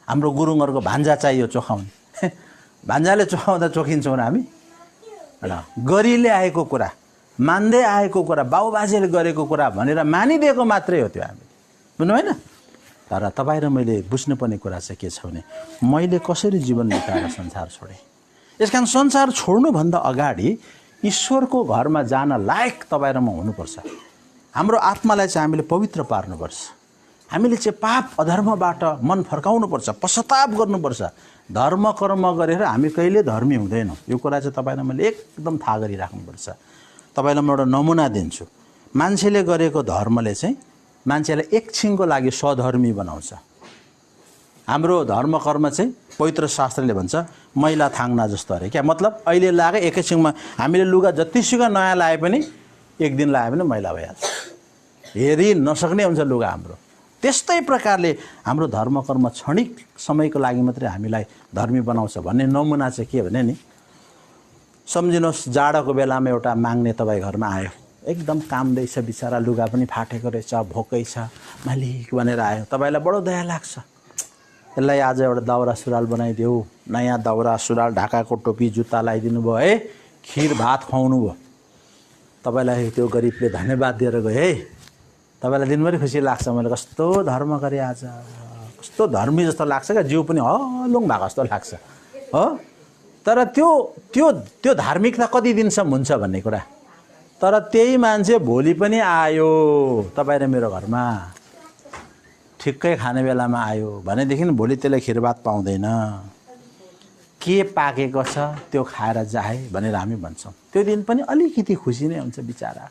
हाम्रो गुरुङहरूको भान्जा चाहियो चोखाउने, भान्जाले चोखाउँदा चोखिन्छौँ र हामी? गरिले आएको कुरा, मान्दै आएको कुरा, बाउबाजेले गरेको कुरा भनेर मानिदिएको मात्रै हो त्यो हामीले, बुझ्नु भएन? तर तपाईँ र मैले बुझ्नुपर्ने कुरा चाहिँ के छ भने मैले कसरी जीवन बिताएर संसार छोडेँ। यसकारण संसार छोड्नुभन्दा अगाडि ईश्वरको घरमा जान लायक तपाईँ र म हुनुपर्छ। हाम्रो आत्मालाई चाहिँ हामीले पवित्र पार्नुपर्छ। हामीले चाहिँ पाप अधर्मबाट मन फर्काउनुपर्छ, पश्चाताप गर्नुपर्छ। धर्म कर्म गरेर हामी कहिले धर्मी हुँदैनौँ, यो कुरा चाहिँ तपाईँ र मैले एकदम थाहा गरिराख्नुपर्छ। तपाईँलाई म एउटा नमुना दिन्छु। मान्छेले गरेको धर्मले चाहिँ मान्छेलाई एकछिनको लागि स्वधर्मी बनाउँछ। हाम्रो धर्म कर्म चाहिँ पवित्र शास्त्रले भन्छ मैला थाङ्ना जस्तो अरे क्या, मतलब अहिले लागे एकैछिनमा हामीले लुगा जतिसुकै नयाँ लाए पनि एक दिन लाए पनि मैला भइहाल्छ, हेरि नसक्ने हुन्छ लुगा हाम्रो। त्यस्तै प्रकारले हाम्रो धर्म कर्म क्षणिक समयको लागि मात्रै हामीलाई धर्मी बनाउँछ भन्ने नमुना चाहिँ के भने नि, सम्झिनुहोस् जाडोको बेलामा एउटा माग्ने तपाईँ घरमा आयो, एकदम कामदैछ बिचरा, लुगा पनि फाटेको रहेछ, भोकै छ, मालिक भनेर आयो, तपाईँलाई बडो दया लाग्छ। यसलाई आज एउटा दाउरा सुरुवाल बनाइदेऊ, नयाँ दाउरा सुरुवाल, ढाकाको टोपी, जुत्ता लगाइदिनु भयो है, खिर भात खुवाउनु भयो, तपाईँलाई त्यो गरिबले धन्यवाद दिएर गयो है, तपाईँलाई दिनभरि खुसी लाग्छ, मैले कस्तो धर्म गरेँ आज, कस्तो धर्मी जस्तो लाग्छ क्या, जिउ पनि हलुङ भएको जस्तो लाग्छ हो। तर त्यो धार्मिकता कति दिनसम्म हुन्छ भन्ने कुरा। तर त्यही मान्छे भोलि पनि आयो तपाईँ र मेरो घरमा, ठिक्कै खाने बेलामा आयो भनेदेखि भोलि त्यसले खिरभात पाउँदैन, के पाकेको छ त्यो खाएर जाए भनेर हामी भन्छौँ। त्यो दिन पनि अलिकति खुसी नै हुन्छ बिचरा।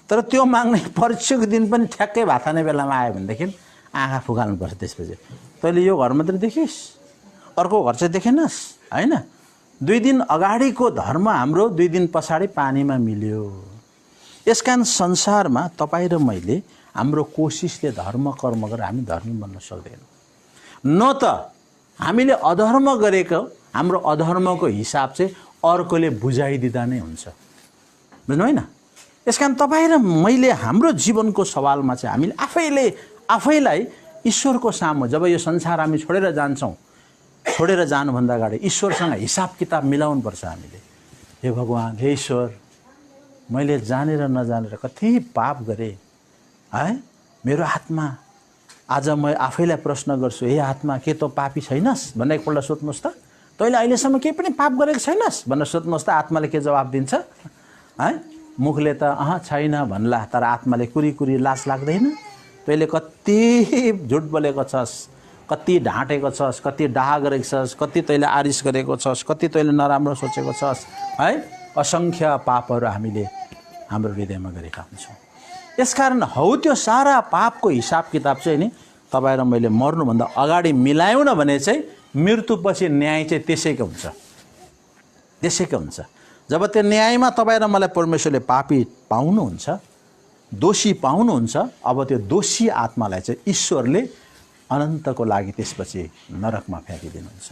तर त्यो माग्ने परीक्षाको दिन पनि ठ्याक्कै भात खाने बेलामा आयो भनेदेखि आँखा फुकाल्नुपर्छ। त्यसपछि तैँले यो घर मात्रै देखिस्, अर्को घर चाहिँ देखेनस् होइन। 2 दिन अगाडिको धर्म हाम्रो 2 दिन पछाडि पानीमा मिल्यो। यसकारण संसारमा तपाईँ र मैले हाम्रो कोसिसले धर्म कर्म गरेर हामी धर्मी बन्न सक्दैनौँ। न त हामीले अधर्म गरेको हाम्रो अधर्मको हिसाब चाहिँ अर्कोले बुझाइदिँदा नै हुन्छ, बुझ्नु होइन। यसकारण तपाईँ र मैले हाम्रो जीवनको सवालमा चाहिँ हामीले आफैलाई ईश्वरको सामु, जब यो संसार हामी छोडेर जान्छौँ, छोडेर जानुभन्दा अगाडि ईश्वरसँग हिसाब किताब मिलाउनुपर्छ हामीले। हे भगवान्, हे ईश्वर, मैले जानेर नजानेर कति पाप गरेँ है, मेरो आत्मा, आज म आफैलाई प्रश्न गर्छु, हे आत्मा के तँ पापी छैनस् भनेर एकपल्ट सोध्नुहोस् त। तैँले अहिलेसम्म केही पनि पाप गरेको छैनस् भनेर सोध्नुहोस् त, आत्माले के जवाब दिन्छ है। मुखले त छैन भन्ला, तर आत्माले कुरी लाज लाग्दैन। तैँले कति झुट बोलेको छस्, कति ढाँटेको छस्, कति डाहा गरेको छस्, कति तैँले आरिस गरेको छस्, कति तैँले नराम्रो सोचेको छस् है। असङ्ख्य पापहरू हामीले हाम्रो हृदयमा गरेका हुन्छौँ। यसकारण हौ त्यो सारा पापको हिसाब किताब चाहिँ नि तपाईँ र मैले मर्नुभन्दा अगाडि मिलायौँ न भने चाहिँ मृत्युपछि न्याय चाहिँ त्यसैको हुन्छ, त्यसैको हुन्छ। जब त्यो न्यायमा तपाईँ र मलाई परमेश्वरले पापी पाउनुहुन्छ, दोषी पाउनुहुन्छ, अब त्यो दोषी आत्मालाई चाहिँ ईश्वरले अनन्तको लागि त्यसपछि नरकमा फ्याँकिदिनुहुन्छ।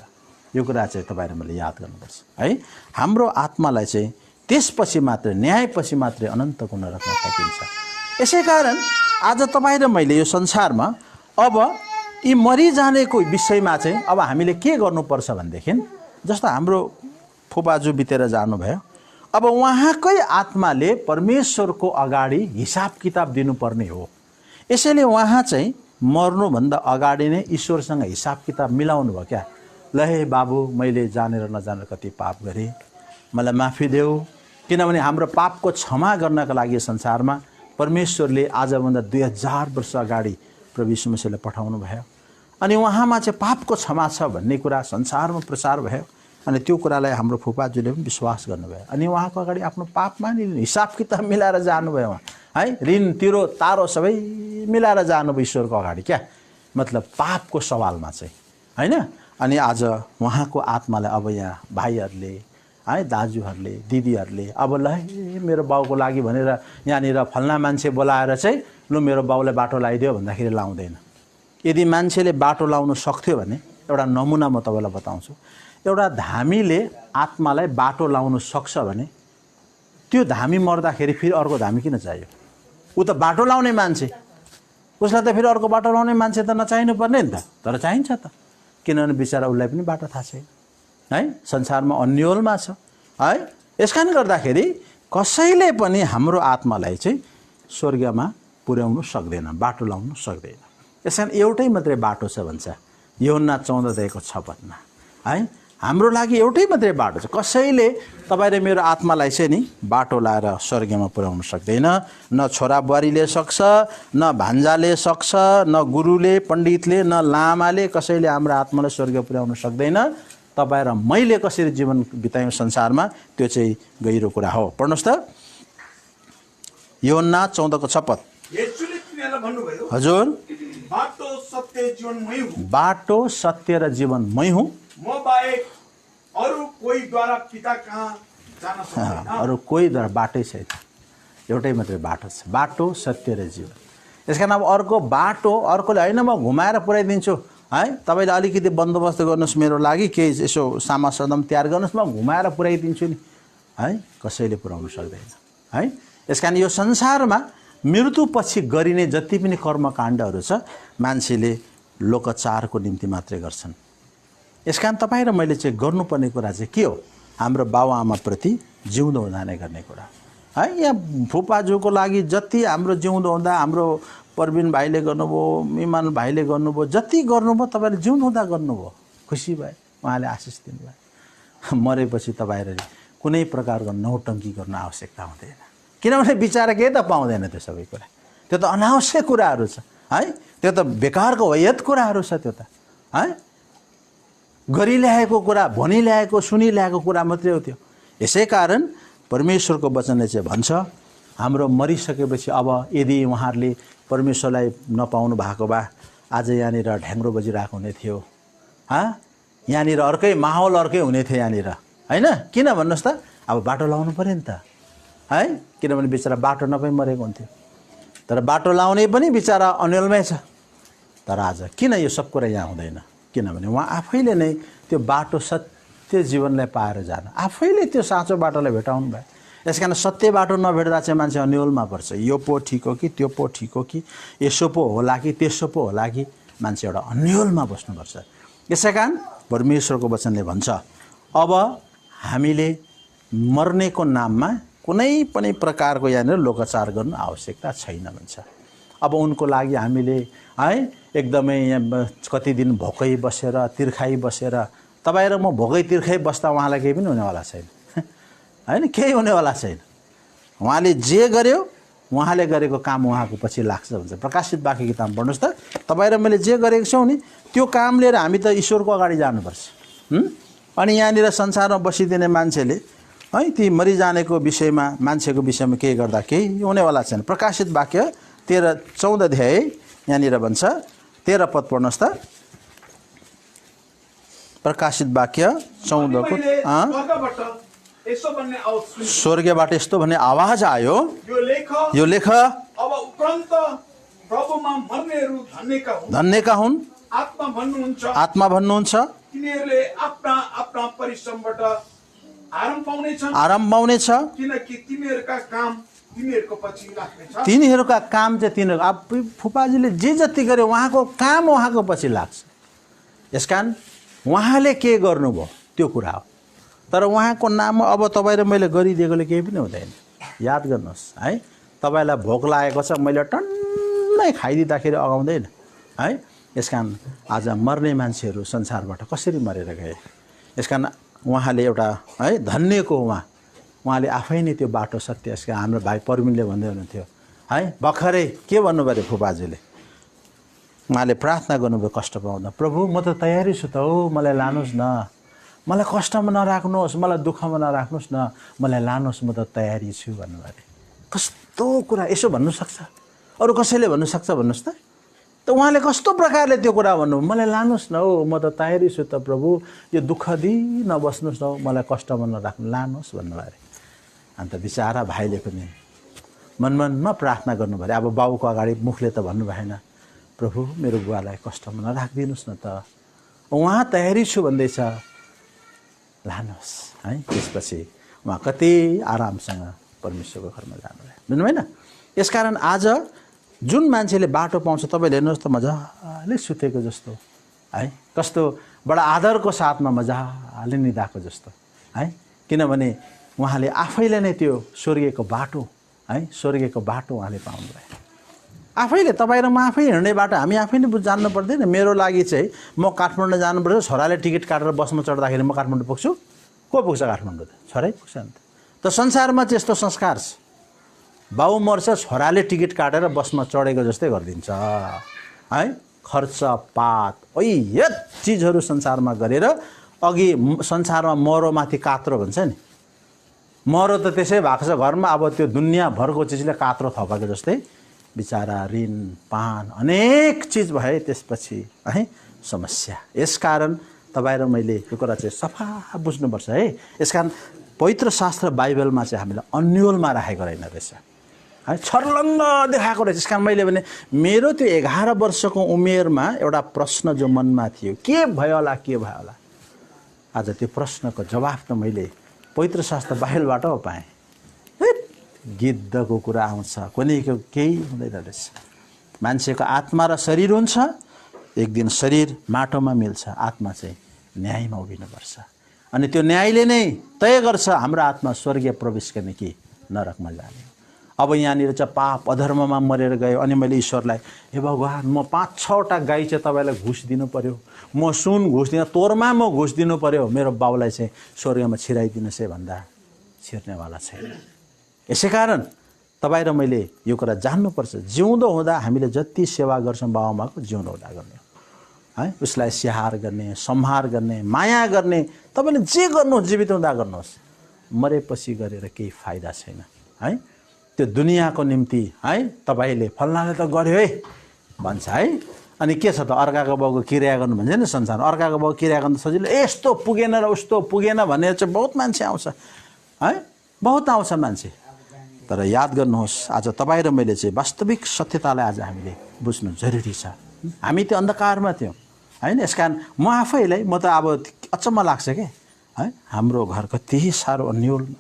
यो कुरा चाहिँ तपाईहरु मैले याद गर्नुपर्छ है। हाम्रो आत्मालाई चाहिँ त्यसपछि मात्र न्यायपछि मात्रै अनन्तको नरकमा फ्याँकिन्छ। यसैकारण आज तपाईँ र मैले यो संसारमा अब यी मरिजानेको विषयमा चाहिँ अब हामीले के गर्नुपर्छ भनेदेखि जस्तो हाम्रो फुपाजु बितेर जानुभयो, अब उहाँकै आत्माले परमेश्वरको अगाडि हिसाब किताब दिनुपर्ने हो। यसैले उहाँ चाहिँ मर्नुभन्दा अगाडि नै ईश्वरसँग हिसाब किताब मिलाउनु भयो क्या। ल हे बाबु, मैले जानेर नजानेर कति पाप गरेँ, मलाई माफी देऊ। किनभने हाम्रो पापको क्षमा गर्नका लागि संसारमा परमेश्वरले आजभन्दा 2000 वर्ष अगाडि प्रभु यीशु मसीहलाई पठाउनु भयो। अनि उहाँमा चाहिँ पापको क्षमा छ भन्ने कुरा संसारमा प्रचार भयो। अनि त्यो कुरालाई हाम्रो फुपाजुले पनि विश्वास गर्नुभयो। अनि उहाँको अगाडि आफ्नो पापमा नि हिसाब किताब मिलाएर जानुभयो उहाँ है। ऋण तिरो तारो सबै मिलाएर जानुभयो ईश्वरको अगाडि क्या, मतलब पापको सवालमा चाहिँ हैन। अनि आज उहाँको आत्मालाई अब यहाँ भाइहरूले है, दाजुहरूले, दिदीहरूले अब ल मेरो बाउको लागि भनेर यहाँनिर फल्ना मान्छे बोलाएर चाहिँ लु मेरो बाउलाई बाटो लगाइदियो भन्दाखेरि लाउँदैन। यदि मान्छेले बाटो लाउन सक्थ्यो भने एउटा नमुना म तपाईँलाई बताउँछु। एउटा धामीले आत्मालाई बाटो लाउन सक्छ भने त्यो धामी मर्दाखेरि फेरि अर्को धामी किन चाहियो? ऊ त बाटो लाउने मान्छे, उसलाई त फेरि अर्को बाटो लाउने मान्छे त नचाहिनु पर्ने नि त, तर चाहिन्छ त। किनभने बिचरा उसलाई पनि बाटो थाहा छैन है, संसारमा अन्योलमा छ है। यसकारण गर्दाखेरि कसैले पनि हाम्रो आत्मालाई चाहिँ स्वर्गमा पुर्याउन सक्दैन, बाटो लाउन सक्दैन। यसकारण एउटै मात्रै बाटो छ भन्छ यूहन्ना 14:56 मा है। हाम्रो लागि एउटै मात्रै बाटो छ। कसैले तपाईँ र मेरो आत्मालाई चाहिँ नि बाटो लाएर स्वर्गमा पुर्याउन सक्दैन। न छोरा बुहारीले सक्छ, न भान्जाले सक्छ, न गुरुले, पण्डितले, न लामाले कसैले हाम्रो आत्मालाई स्वर्ग पुर्याउन सक्दैन। तपाईँ र मैले कसरी जीवन बितायौँ संसारमा त्यो चाहिँ गहिरो कुरा हो। पढ्नुहोस् त यूहन्ना 14:56। येशूले तिनीहरूलाई भन्नुभयो, हजुर, बाटो सत्य जीवन मै हुँ। बाटो सत्य र जीवन मै हुँ, म बाहेक अरू कोहीद्वारा पिता कहाँ जान सक्दैन। अरू कोहीद्वारा बाटै छैन, एउटै मात्रै बाटो छ, बाटो सत्य र जीवन। यसकारण अब अर्को बाटो अर्कोले होइन म घुमाएर पुऱ्याइदिन्छु है, तपाईँले अलिकति बन्दोबस्त गर्नुहोस् मेरो लागि, केही यसो सामा सदम तयार गर्नुहोस्, म घुमाएर पुऱ्याइदिन्छु नि है, कसैले पुऱ्याउन सक्दैन है। यसकारण यो संसारमा मृत्युपछि गरिने जति पनि कर्मकाण्डहरू छ मान्छेले लोकचारको निम्ति मात्रै गर्छन्। यसकारण तपाईँ र मैले चाहिँ गर्नुपर्ने कुरा चाहिँ के हो? हाम्रो बाबुआमाप्रति जिउँदो हुँदा नै गर्ने कुरा है। यहाँ फुपाजुको लागि जति हाम्रो जिउँदो हुँदा हाम्रो प्रवीण भाइले गर्नुभयो, इमान भाइले गर्नुभयो, जति गर्नुभयो तपाईँले जिउँदो हुँदा गर्नुभयो, खुसी भए, उहाँले आशिष दिनुभयो। मरेपछि तपाईँहरूले कुनै प्रकारको नौटङ्की गर्न आवश्यकता हुँदैन। किनभने बिचारा केही त पाउँदैन, त्यो सबै कुरा त्यो त अनावश्यक कुराहरू छ है, त्यो त बेकारको वैयत कुराहरू छ, त्यो त है गरिल्याएको कुरा, भनिल्याएको, सुनिल्याएको कुरा मात्रै हो त्यो। यसै कारण परमेश्वरको वचनले चाहिँ भन्छ हाम्रो मरिसकेपछि अब यदि उहाँहरूले परमेश्वरलाई नपाउनु भएको भए आज यहाँनिर ढ्याङ्ग्रो बजिरहेको हुने थियो यहाँनिर अर्कै माहौल अर्कै हुने थियो यहाँनिर हैन। किन भन्नुहोस् त, अब बाटो लाउनु पर्यो नि त है, किनभने बिचरा बाटो नपाइ मरेको हुन्थ्यो। तर बाटो लाउने पनि बिचरा अन्यलमै छ। तर आज किन यो सब कुरा यहाँ हुँदैन? किनभने उहाँ आफैले नै त्यो बाटो सत्य जीवनलाई पाएर जान आफैले त्यो साँचो बाटोलाई भेटाउनु भयो। यसकारण सत्य बाटो नभेट्दा चाहिँ मान्छे अन्यलमा पर्छ। यो पो ठिक हो कि त्यो पो ठिक हो कि यसो पो होला कि त्यसो पो होला कि मान्छे एउटा अन्यलमा बस्नुपर्छ। यसैकारण परमेश्वरको वचनले भन्छ अब हामीले मर्नेको नाममा कुनै पनि प्रकारको यहाँनिर लोकचार गर्नु आवश्यकता छैन भन्छ। अब उनको लागि हामीले है एकदमै कति दिन भोकै बसेर तिर्खाइ बसेर, तपाईँ र म भोकै तिर्खाइ बस्दा उहाँलाई केही पनि हुनेवाला छैन हैन, केही हुनेवाला छैन। उहाँले जे गर्यो, उहाँले गरेको काम उहाँको पछि लाग्छ भन्छ। प्रकाशित वाक्य किताब पढ्नुहोस् त, तपाईँ र मैले जे गरेको छौँ नि त्यो काम लिएर हामी त ईश्वरको अगाडि जानुपर्छ। अनि यहाँनिर संसारमा बसिदिने मान्छेले है ती मरिजानेको विषयमा, मान्छेको विषयमा केही गर्दा केही हुनेवाला छैन। प्रकाशित वाक्य 14 अध्याय यहाँनिर भन्छ 13 पद पढ्नुहोस् त। प्रकाशित वाक्य 14 को स्वर्गबाट यस्तो भन्ने आवाज आयो, यो लेख अब उपरान्त प्रभुमा मर्नेहरू धन्यका हुन्, धन्यका हुन्, आत्मा भन्नुहुन्छ, आत्मा भन्नुहुन्छ तिनीहरूले आफ्ना आफ्ना परिश्रमबाट आराम पाउनेछन्, आराम पाउनेछ। किनकि तिमीहरूका काम तिमीहरूको पछि लाग्नेछ। तिनीहरूका काम चाहिँ तिनीहरू अब फुपाजीले जे जति गरे उहाँको काम उहाँको पछि लाग्छ। यसकारण उहाँले के गर्नुभयो त्यो कुरा हो, तर उहाँको नाममा अब तपाईँ र मैले गरिदिएकोले केही पनि हुँदैन। याद गर्नुहोस् है, तपाईँलाई भोक लागेको छ, मैले टन्नै खाइदिँदाखेरि अगाउँदैन है। यसकारण आज मर्ने मान्छेहरू संसारबाट कसरी मरेर गए। यसकारण उहाँले एउटा है धन्यको उहाँले आफै नै त्यो बाटो सत्य। यसका हाम्रो भाइ परमिनले भन्दै हुनुहुन्थ्यो है, भर्खरै के भन्नुभयो फुपाजीले, उहाँले प्रार्थना गर्नुभयो कष्ट पाउँदा, प्रभु म त तयारी छु त हो, मलाई लानुहोस् न, मलाई कष्टमा नराख्नुहोस्, मलाई दुःखमा नराख्नुहोस् न, मलाई लानुहोस्, म त तयारी छु भन्नुभयो। कस्तो कुरा यसो भन्नुसक्छ? अरू कसैले भन्नुसक्छ भन्नुहोस् त? उहाँले कस्तो प्रकारले त्यो कुरा भन्नु, मलाई लानुहोस् न हो, म त तयारी छु त प्रभु, यो दुःख दिइ नबस्नुहोस् न हो, मलाई कष्टमा नराख्नु, लानुहोस् भन्नुभयो अरे। अन्त बिचारा भाइले पनि मनमनमा प्रार्थना गर्नुभयो। अब बाउको अगाडि मुखले त भन्नु भएन, प्रभु मेरो बुवालाई कष्टमा नराखिदिनुहोस् न त, उहाँ तयारी छु भन्दैछ, लानुहोस् है। त्यसपछि उहाँ कति आरामसँग परमेश्वरको घरमा जानुभयो, बुझ्नु भएन? यसकारण आज जुन मान्छेले बाटो पाउँछ, तपाईँले हेर्नुहोस् त मजाले सुतेको जस्तो है, कस्तो बडा आदरको साथमा मजाले निदाएको जस्तो है। किनभने उहाँले आफैले नै त्यो स्वर्गीयको बाटो है, स्वर्गीयको बाटो उहाँले पाउनुभयो आफैले। तपाईँ र म आफै हिँड्ने बाटो हामी आफै नै जान्नु पर्दैन। मेरो लागि चाहिँ म काठमाडौँ जानुपर्छ, छोराले टिकट काटेर बसमा चढ्दाखेरि म काठमाडौँ पुग्छु, को पुग्छ काठमाडौँ? त छोरै पुग्छ नि त संसारमा चाहिँ यस्तो संस्कार छ, बाउ मर्छ, छोराले टिकट काटेर बसमा चढेको जस्तै गरिदिन्छ है। खर्च पात यत चिजहरू संसारमा गरेर अघि संसारमा मरोमाथि कात्रो भन्छ नि, मरो त त्यसै भएको छ घरमा, अब त्यो दुनियाँभरको चिजले कात्रो थपेको जस्तै बिचारा ऋण पान अनेक चिज भए त्यसपछि है समस्या। यसकारण तपाईँ र मैले यो कुरा चाहिँ सफा बुझ्नुपर्छ है। यसकारण पवित्र शास्त्र बाइबलमा चाहिँ हामीलाई अन्योलमा राखेको रहेन रहेछ है, छर्लङ्ग देखाएको रहेछ। यसकारण मैले भने मेरो त्यो 11 वर्षको उमेरमा एउटा प्रश्न जो मनमा थियो, के भयो होला के भयो होला, आज त्यो प्रश्नको जवाफ त मैले पवित्र शास्त्र बाइबलबाट पाएँ। गिद्धको कुरा आउँछ, कुनैको केही हुँदैन रहेछ। मान्छेको आत्मा र शरीर हुन्छ, एक दिन शरीर माटोमा मिल्छ, आत्मा चाहिँ न्यायमा उभिनुपर्छ, अनि त्यो न्यायले नै तय गर्छ हाम्रो आत्मा स्वर्गीय प्रवेश गर्ने कि नरकमा जाने। अब यहाँनिर चाहिँ पाप अधर्ममा मरेर गयो, अनि मैले ईश्वरलाई, हे भगवान् म 5-6वटा गाई चाहिँ तपाईँलाई घुस दिनु पर्यो, म सुन घुस दिन, तोरमा म घुस दिनु पर्यो, मेरो बाउलाई चाहिँ स्वर्गमा छिराइदिनुहोस् है भन्दा छिर्नेवाला छैन। यसै कारण तपाईँ र मैले यो कुरा जान्नुपर्छ, जिउँदो हुँदा हामीले जति सेवा गर्छौँ बाबुआमाको, जिउँदो हुँदा गर्ने है, उसलाई स्याहार गर्ने, सम्हार गर्ने, माया गर्ने, तपाईँले जे गर्नुहोस् जीवित हुँदा गर्नुहोस्, मरेपछि गरेर केही फाइदा छैन है। त्यो दुनियाँको निम्ति है तपाईँले फल्नाले त गर्यो है भन्छ है, अनि के छ त अर्काको बाउको किरिया गर्नु भन्छ नि संसारमा, अर्काको बाउ किरिया गर्नु सजिलो, यस्तो पुगेन र उस्तो पुगेन भनेर चाहिँ बहुत मान्छे आउँछ है, बहुत आउँछ मान्छे। तर याद गर्नुहोस्, आज तपाईँ र मैले चाहिँ वास्तविक सत्यतालाई आज हामीले बुझ्नु जरुरी छ। हामी त्यो अन्धकारमा थियौँ होइन। यसकारण म आफैलाई, म त अब अचम्म लाग्छ के है, हाम्रो घर कति साह्रो अन्योलमा,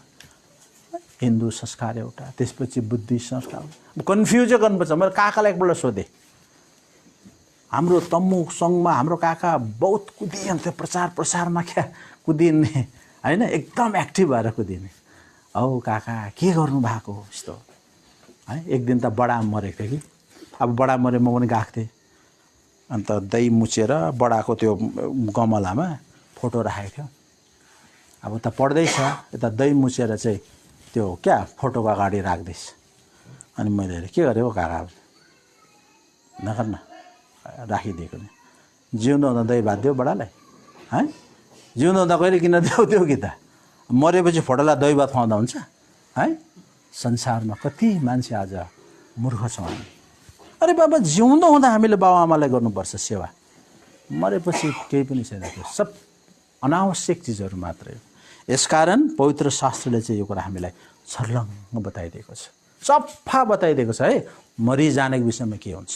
हिन्दू संस्कार एउटा, त्यसपछि बुद्धिस्ट संस्कार, कन्फ्युजै गर्नुपर्छ। मैले काकालाई एकपल्ट सोधेँ, हाम्रो तम्मु सङ्घमा हाम्रो काका बहुत कुदिन्थ्यो, प्रचार प्रसारमा क्या कुदिने होइन, एकदम एक्टिभ भएर कुदिने। औ काका के गर्नु भएको यस्तो है। एक दिन त बडा मरेको थियो कि, अब बडा मरे म पनि गएको थिएँ, अन्त दही मुछेर बडाको त्यो गमलामा फोटो राखेको थियो। अब त पढ्दैछ, यता दही मुछेर चाहिँ त्यो क्या फोटोको अगाडि राख्दैछ। अनि मैले के गरेँ हो काका, नगर न, राखिदिएको नि, जिउँदो हुँदा दही भात दियो बडालाई है, जिउँदो हुँदा कहिले किन देऊ कि त, मरेपछि फोटोलाई दही भात खुवाउँदा हुन्छ है। संसारमा कति मान्छे आज मूर्ख छौँ हामी। अरे बाबा जिउँदो हुँदा हामीले बाबुआमालाई गर्नुपर्छ सेवा, मरेपछि केही पनि छैन, त्यो सब अनावश्यक चिजहरू मात्रै हो। यसकारण पवित्र शास्त्रले चाहिँ यो कुरा हामीलाई छर्लङ्ग बताइदिएको छ, सफा बताइदिएको छ है, मरिजानेको विषयमा के हुन्छ।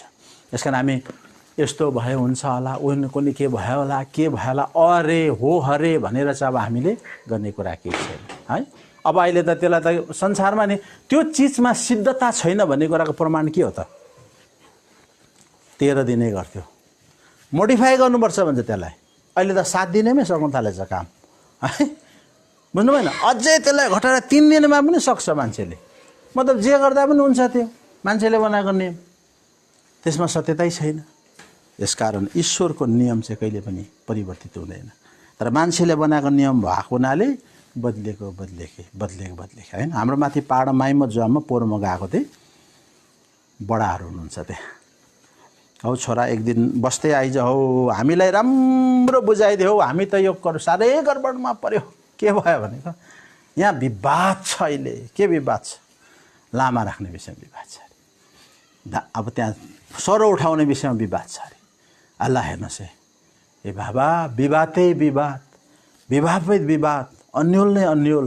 यसकारण हामी यस्तो भयो हुन्छ होला, उनी के भयो होला, के भयो होला, अरे हो हरे भनेर चाहिँ अब हामीले गर्ने कुरा केही छैन है। अब अहिले त त्यसलाई त संसारमा नि त्यो चिजमा सिद्धता छैन भन्ने कुराको प्रमाण के हो त? 13 दिनै गर्थ्यो, मोडिफाई गर्नुपर्छ भन्छ त्यसलाई। अहिले त 7 दिनैमै सक्नु थालेछ काम है, बुझ्नु भएन? अझै त्यसलाई घटाएर 3 दिनमा पनि सक्छ मान्छेले। मतलब जे गर्दा पनि हुन्छ, त्यो मान्छेले बनाएको नियम, त्यसमा सत्यतै छैन। यसकारण ईश्वरको नियम चाहिँ कहिले पनि परिवर्तित हुँदैन। तर मान्छेले बनाएको नियम भएको हुनाले बदलेको होइन। हाम्रो माथि पहाड माइम जुवामा पोहोरमा गएको थिएँ, बडाहरू हुनुहुन्छ त्यहाँ। हौ छोरा एक दिन बस्दै आइज, हौ हामीलाई राम्रो बुझाइदियो, हामी त यो साह्रै गडबडमा पर्यो। के भयो भनेको, यहाँ विवाद छ अहिले। के विवाद छ? लामा राख्ने विषयमा विवाद छ अरे। अब त्यहाँ स्वरो उठाउने विषयमा विवाद छ अरे। अल्लाह हेर्नुहोस् है, ए बाबा, विवादै विवाद, विवादमै विवाद, अन्यल नै अन्यल।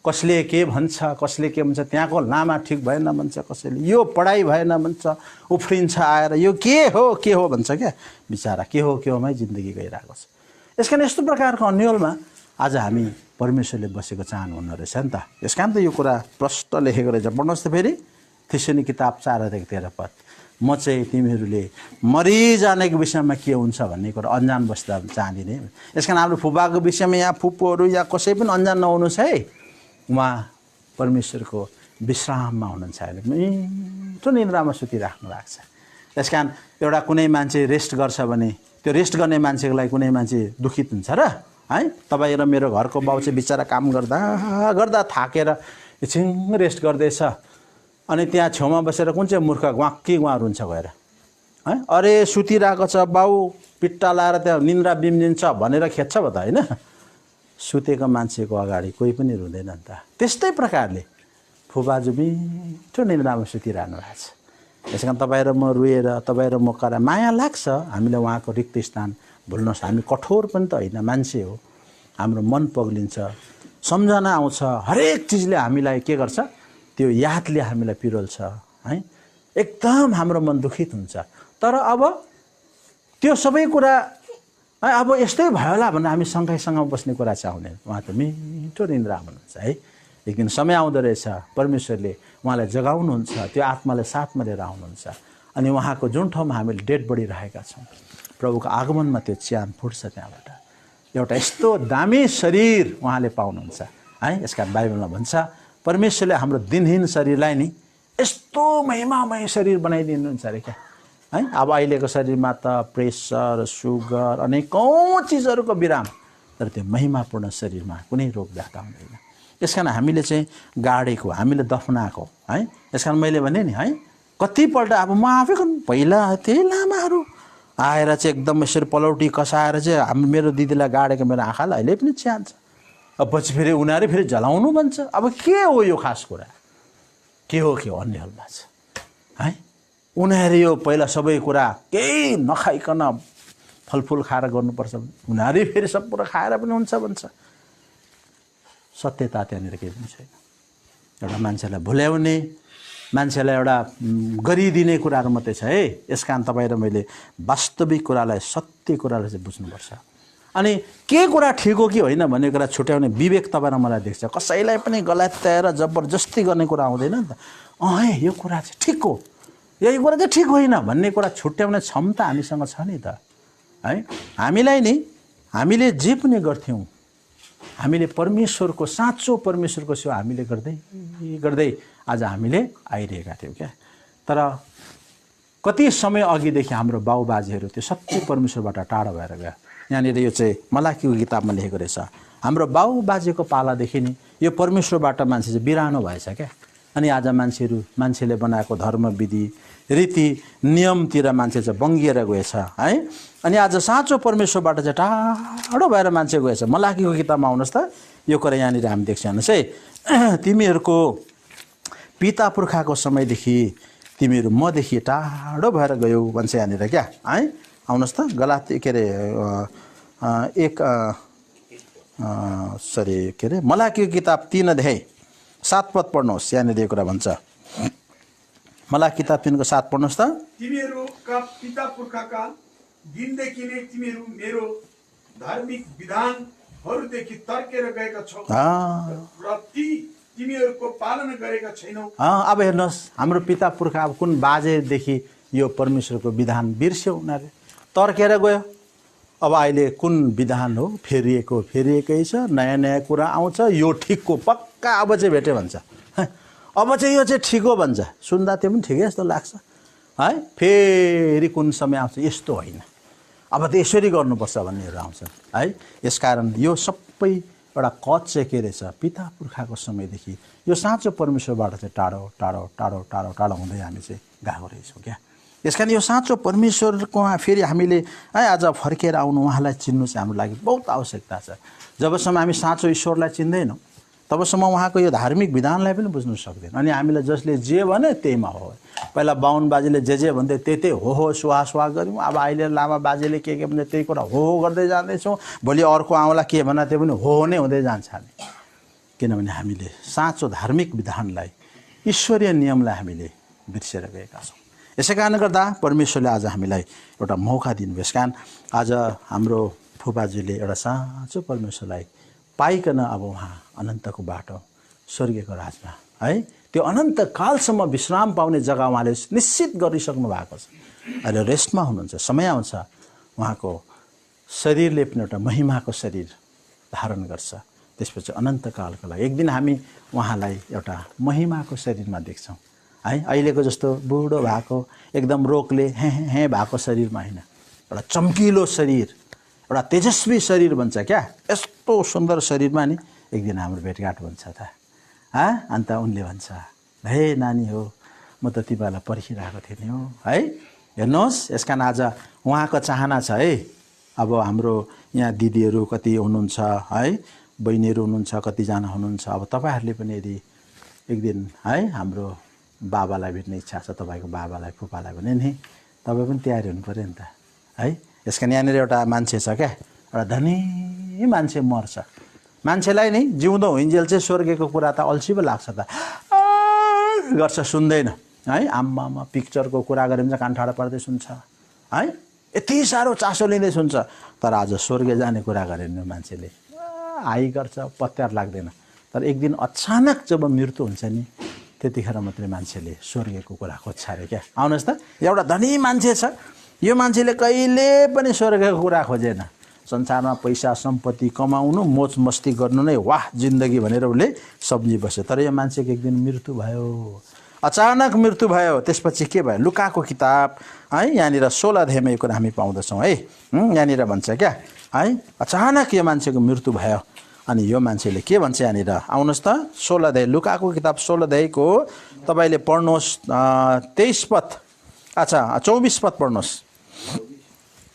कसले के भन्छ, कसले के भन्छ, त्यहाँको लामा ठिक भएन भन्छ, कसैले यो पढाइ भएन भन्छ, उफ्रिन्छ आएर यो के हो भन्छ क्या। बिचारा के होमै जिन्दगी गइरहेको छ। यस कारण यस्तो प्रकारको अन्यलमा आज हामी परमेश्वरले बसेको चाहनुहुन्न रहेछ नि त। यस कारण त यो कुरा प्रष्ट लेखेको रहेछ। पढ्नुहोस् त फेरि थिस्सलुनी किताब 4:13 म चाहिँ तिमीहरूले मरिजानेको विषयमा के हुन्छ भन्ने कुरा अन्जान बस्दा चाहदिनँ। यस कारण हाम्रो फुपाको विषयमा यहाँ फुपूहरू या कसै पनि अन्जान नहुनुहोस् है। उहाँ परमेश्वरको विश्राममा हुनुहुन्छ अहिले, मिठो निन्द्रामा सुतिराख्नु भएको छ। त्यस कारण एउटा कुनै मान्छे रेस्ट गर्छ भने त्यो रेस्ट गर्ने मान्छेको लागि कुनै मान्छे दुखित हुन्छ र है? तपाईँ र मेरो घरको बाउ चाहिँ बिचरा काम गर्दा थाकेर एकछिन रेस्ट गर्दैछ, अनि त्यहाँ छेउमा बसेर कुन चाहिँ मूर्ख ग्वाक्की रुन्छ गएर है, अरे सुतिरहेको छ बाउ, पिट्टा लाएर त्यहाँ निन्द्रा बिम्जिन्छ भनेर खेद्छ भयो त होइन? सुतेको मान्छेको अगाडि कोही पनि रुँदैन नि त। त्यस्तै प्रकारले फुबाजु मिठो निन्द्रामा सुतिरहनु भएको छ। त्यस कारण तपाईँ र म रुएर, तपाईँ र म करा माया लाग्छ, हामीलाई उहाँको रिक्त स्थान भुल्नुहोस्। हामी कठोर पनि त होइन, मान्छे हो, हाम्रो मन पग्लिन्छ, सम्झना आउँछ, हरेक चिजले हामीलाई के गर्छ, त्यो यादले हामीलाई पिरोल्छ है। एकदम हाम्रो मन दुखित हुन्छ। तर अब त्यो सबै कुरा अब यस्तै भयो होला भनेर हामी सँगैसँग बस्ने कुरा चाहँदैन। उहाँ त मिठो निन्द्रा हुनुहुन्छ है। एक दिन समय आउँदो रहेछ, परमेश्वरले उहाँलाई जगाउनुहुन्छ, त्यो आत्मालाई साथमा लिएर आउनुहुन्छ, अनि उहाँको जुन ठाउँमा हामीले डेड बडी राखेका छौँ, प्रभुको आगमनमा त्यो च्यान फुट्छ त्यहाँबाट। एउटा यस्तो दामी शरीर उहाँले पाउनुहुन्छ है। यसका बाइबलमा भन्छ परमेश्वरले हाम्रो दिनहीन शरीरलाई नि यस्तो महिमामय शरीर बनाइदिनुहुन्छ अरे क्या है। अब अहिलेको शरीरमा त प्रेसर, सुगर, अनेकौँ चिजहरूको विराम, तर त्यो महिमापूर्ण शरीरमा कुनै रोग व्याख्या हुँदैन। यस कारण हामीले चाहिँ गाडेको, हामीले दफनाएको है। यस कारण मैले भने नि है, कतिपल्ट अब म आफै पहिला त्यही लामाहरू आएर चाहिँ एकदम यसरी पलौटी कसाएर चाहिँ मेरो दिदीलाई गाडेको मेरो आँखालाई अहिले पनि च्यान्छ। अब पछि फेरि उनीहरू फेरि जलाउनु भन्छ। अब के हो यो खास कुरा? के हो अन्यलमा छ है। उनीहरू यो पहिला सबै कुरा केही नखाइकन फलफुल खाएर गर्नुपर्छ, उनीहरू फेरि सब कुरा खाएर पनि हुन्छ भन्छ। सत्यता त्यहाँनिर केही पनि छैन। एउटा मान्छेलाई भुल्याउने, मान्छेलाई एउटा गरिदिने कुराहरू मात्रै छ है। यस कारण तपाईँ र मैले वास्तविक कुरालाई, सत्य कुरालाई चाहिँ बुझ्नुपर्छ। अनि के कुरा ठिक हो कि होइन भन्ने कुरा छुट्याउने विवेक तपाईँ र मलाई देख्छ। कसैलाई पनि गलत्याएर जबरजस्ती गर्ने कुरा आउँदैन नि त। यो कुरा चाहिँ ठिक हो, यो कुरा चाहिँ ठिक होइन भन्ने कुरा छुट्याउने क्षमता हामीसँग छ नि त है। हामीले जे पनि गर्थ्यौँ, हामीले परमेश्वरको, साँचो परमेश्वरको सेवा हामीले गर्दै आज हामीले आइरहेका थियौँ क्या। तर कति समय अघिदेखि हाम्रो बाउबाजेहरू त्यो सत्य परमेश्वरबाट टाढा भएर गयो। यहाँनिर यो चाहिँ मलाकीको किताबमा लेखेको रहेछ, हाम्रो बाउबाजेको पालादेखि नि यो परमेश्वरबाट मान्छे चाहिँ बिरानो भएछ क्या। अनि आज मान्छेले बनाएको धर्मविधि, रीति नियमतिर मान्छे चाहिँ बङ्गिएर गएछ है। अनि आज साँचो परमेश्वरबाट चाहिँ टाढो भएर मान्छे गएछ। मलाकीको किताबमा आउनुहोस् त, यो कुरा यहाँनिर हामी देख्छ हेर्नुहोस् है। तिमीहरूको पिता पुर्खाको समयदेखि तिमीहरू मदेखि टाढो भएर गयौ भन्छ यहाँनिर क्या है। आउनुहोस् त, गलाती के अरे मलाकीको किताब 3:7 पढ्नुहोस्। यहाँनिर यो कुरा भन्छ, मलाकी किताब 3:7 पढ्नुहोस् त। तिमीहरूका पिता पुर्खाका दिनदेखि नै तिमीहरू मेरो धार्मिक विधानहरूदेखि तर्केर गएका छौ र तिमीहरूको पालना गरेका छैनौ। अब हेर्नुहोस्, हाम्रो पिता पुर्खा अब कुन बाजेदेखि यो परमेश्वरको विधान बिर्स्यो उनीहरूले, तर्केर गयो। अब अहिले कुन विधान हो फेरिएकै छ, नयाँ नयाँ कुरा आउँछ, यो ठिकको पक्का अब चाहिँ भेट्यो भन्छ, अब चाहिँ यो चाहिँ ठिक हो भन्छ। सुन्दा त्यो पनि ठिकै जस्तो लाग्छ है। फेरि कुन समय आउँछ यस्तो होइन, अब त यसरी गर्नुपर्छ भन्नेहरू आउँछ है। यसकारण यो सबै एउटा कच चाहिँ के रहेछ, पिता पुर्खाको समयदेखि यो साँचो परमेश्वरबाट चाहिँ टाढो टाढो टाढो टाढो टाढो हुँदै हामी चाहिँ गएको रहेछौँ क्या। यसकारण यो साँचो परमेश्वरकोमा फेरि हामीले है आज फर्केर आउनु, उहाँलाई चिन्नु चाहिँ हाम्रो लागि बहुत आवश्यकता छ। जबसम्म हामी साँचो ईश्वरलाई चिन्दैनौँ तबसम्म उहाँको यो धार्मिक विधानलाई पनि बुझ्नु सक्दैन। अनि हामीलाई जसले जे भने त्यहीमा हो। पहिला बाहुन बाजेले जे भन्थे त्यही हो सुहा गऱ्यौँ। अब अहिले लामा बाजेले के भन्दै त्यही कुरा हो गर्दै जाँदैछौँ। भोलि अर्को आउँला के भन्न त्यो पनि हो नै हुँदै जान्छ हामी। किनभने हामीले साँचो धार्मिक विधानलाई, ईश्वरीय नियमलाई हामीले बिर्सेर गएका छौँ। यसै कारणले गर्दा परमेश्वरले आज हामीलाई एउटा मौका दिनुभयो। यस कारण आज हाम्रो फुपाजीले एउटा साँचो परमेश्वरलाई पाइकन अब उहाँ अनन्तको बाटो, स्वर्गीयको राजमा है, त्यो अनन्त कालसम्म विश्राम पाउने जग्गा उहाँले निश्चित गरिसक्नु भएको छ। अहिले रेस्टमा हुनुहुन्छ। समय आउँछ उहाँको शरीरले पनि एउटा महिमाको शरीर धारण गर्छ। त्यसपछि अनन्तकालको लागि एक दिन हामी उहाँलाई एउटा महिमाको शरीरमा देख्छौँ है। अहिलेको जस्तो बुढो भएको एकदम रोगले हे भएको शरीरमा होइन, एउटा चम्किलो शरीर, एउटा तेजस्वी शरीर भन्छ क्या। यस्तो सुन्दर शरीरमा नि एक दिन हाम्रो भेटघाट हुन्छ त अन्त उनले भन्छ, हे नानी हो, म त तिमीलाई पर्खिरहेको थिएँ नि हो है। हेर्नुहोस्, यसकारण आज उहाँको चाहना छ है। अब हाम्रो यहाँ दिदीहरू कति हुनुहुन्छ है, बहिनीहरू हुनुहुन्छ, कतिजना हुनुहुन्छ। अब तपाईँहरूले पनि यदि एक दिन है हाम्रो बाबालाई भेट्ने इच्छा छ, तपाईँको बाबालाई फुपालाई भने नि तपाईँ पनि तयारी हुनु पऱ्यो नि त है। यसकारण यहाँनिर एउटा मान्छे छ क्या, एउटा धनी मान्छे मर्छ। मान्छेलाई नि जिउँदो हुइन्जेल चाहिँ स्वर्गीयको कुरा त अल्छी पो लाग्छ त, गर्छ सुन्दैन है। आम्मामा पिक्चरको कुरा गऱ्यो भने चाहिँ कान ठाडो पर्दै सुन्छ है, यति साह्रो चासो लिँदै सुन्छ। तर आज स्वर्गीय जाने कुरा गऱ्यो भने मान्छेले हाई गर्छ, पत्यार लाग्दैन। तर एक दिन अचानक जब मृत्यु हुन्छ नि त्यतिखेर मात्रै मान्छेले स्वर्गीयको कुरा खोज्छ अरे क्या। आउनुहोस् त, एउटा धनी मान्छे छ, यो मान्छेले कहिले पनि स्वर्गको कुरा खोजेन। संसारमा पैसा सम्पत्ति कमाउनु, मोज मस्ती गर्नु नै वाह जिन्दगी भनेर उसले सम्झी बस्यो। तर यो मान्छेको एक दिन मृत्यु भयो, अचानक मृत्यु भयो। त्यसपछि के भयो? लुकाको किताब है, यहाँनिर 16 अध्यायमा यो कुरा हामी पाउँदछौँ है। यहाँनिर भन्छ क्या है, अचानक यो मान्छेको मृत्यु भयो। अनि यो मान्छेले के भन्छ यहाँनिर, आउनुहोस् त 16 अध्याय, लुकाको किताब 16 अध्यायको तपाईँले पढ्नुहोस् 23 पद, अच्छा 24 पद पढ्नुहोस्।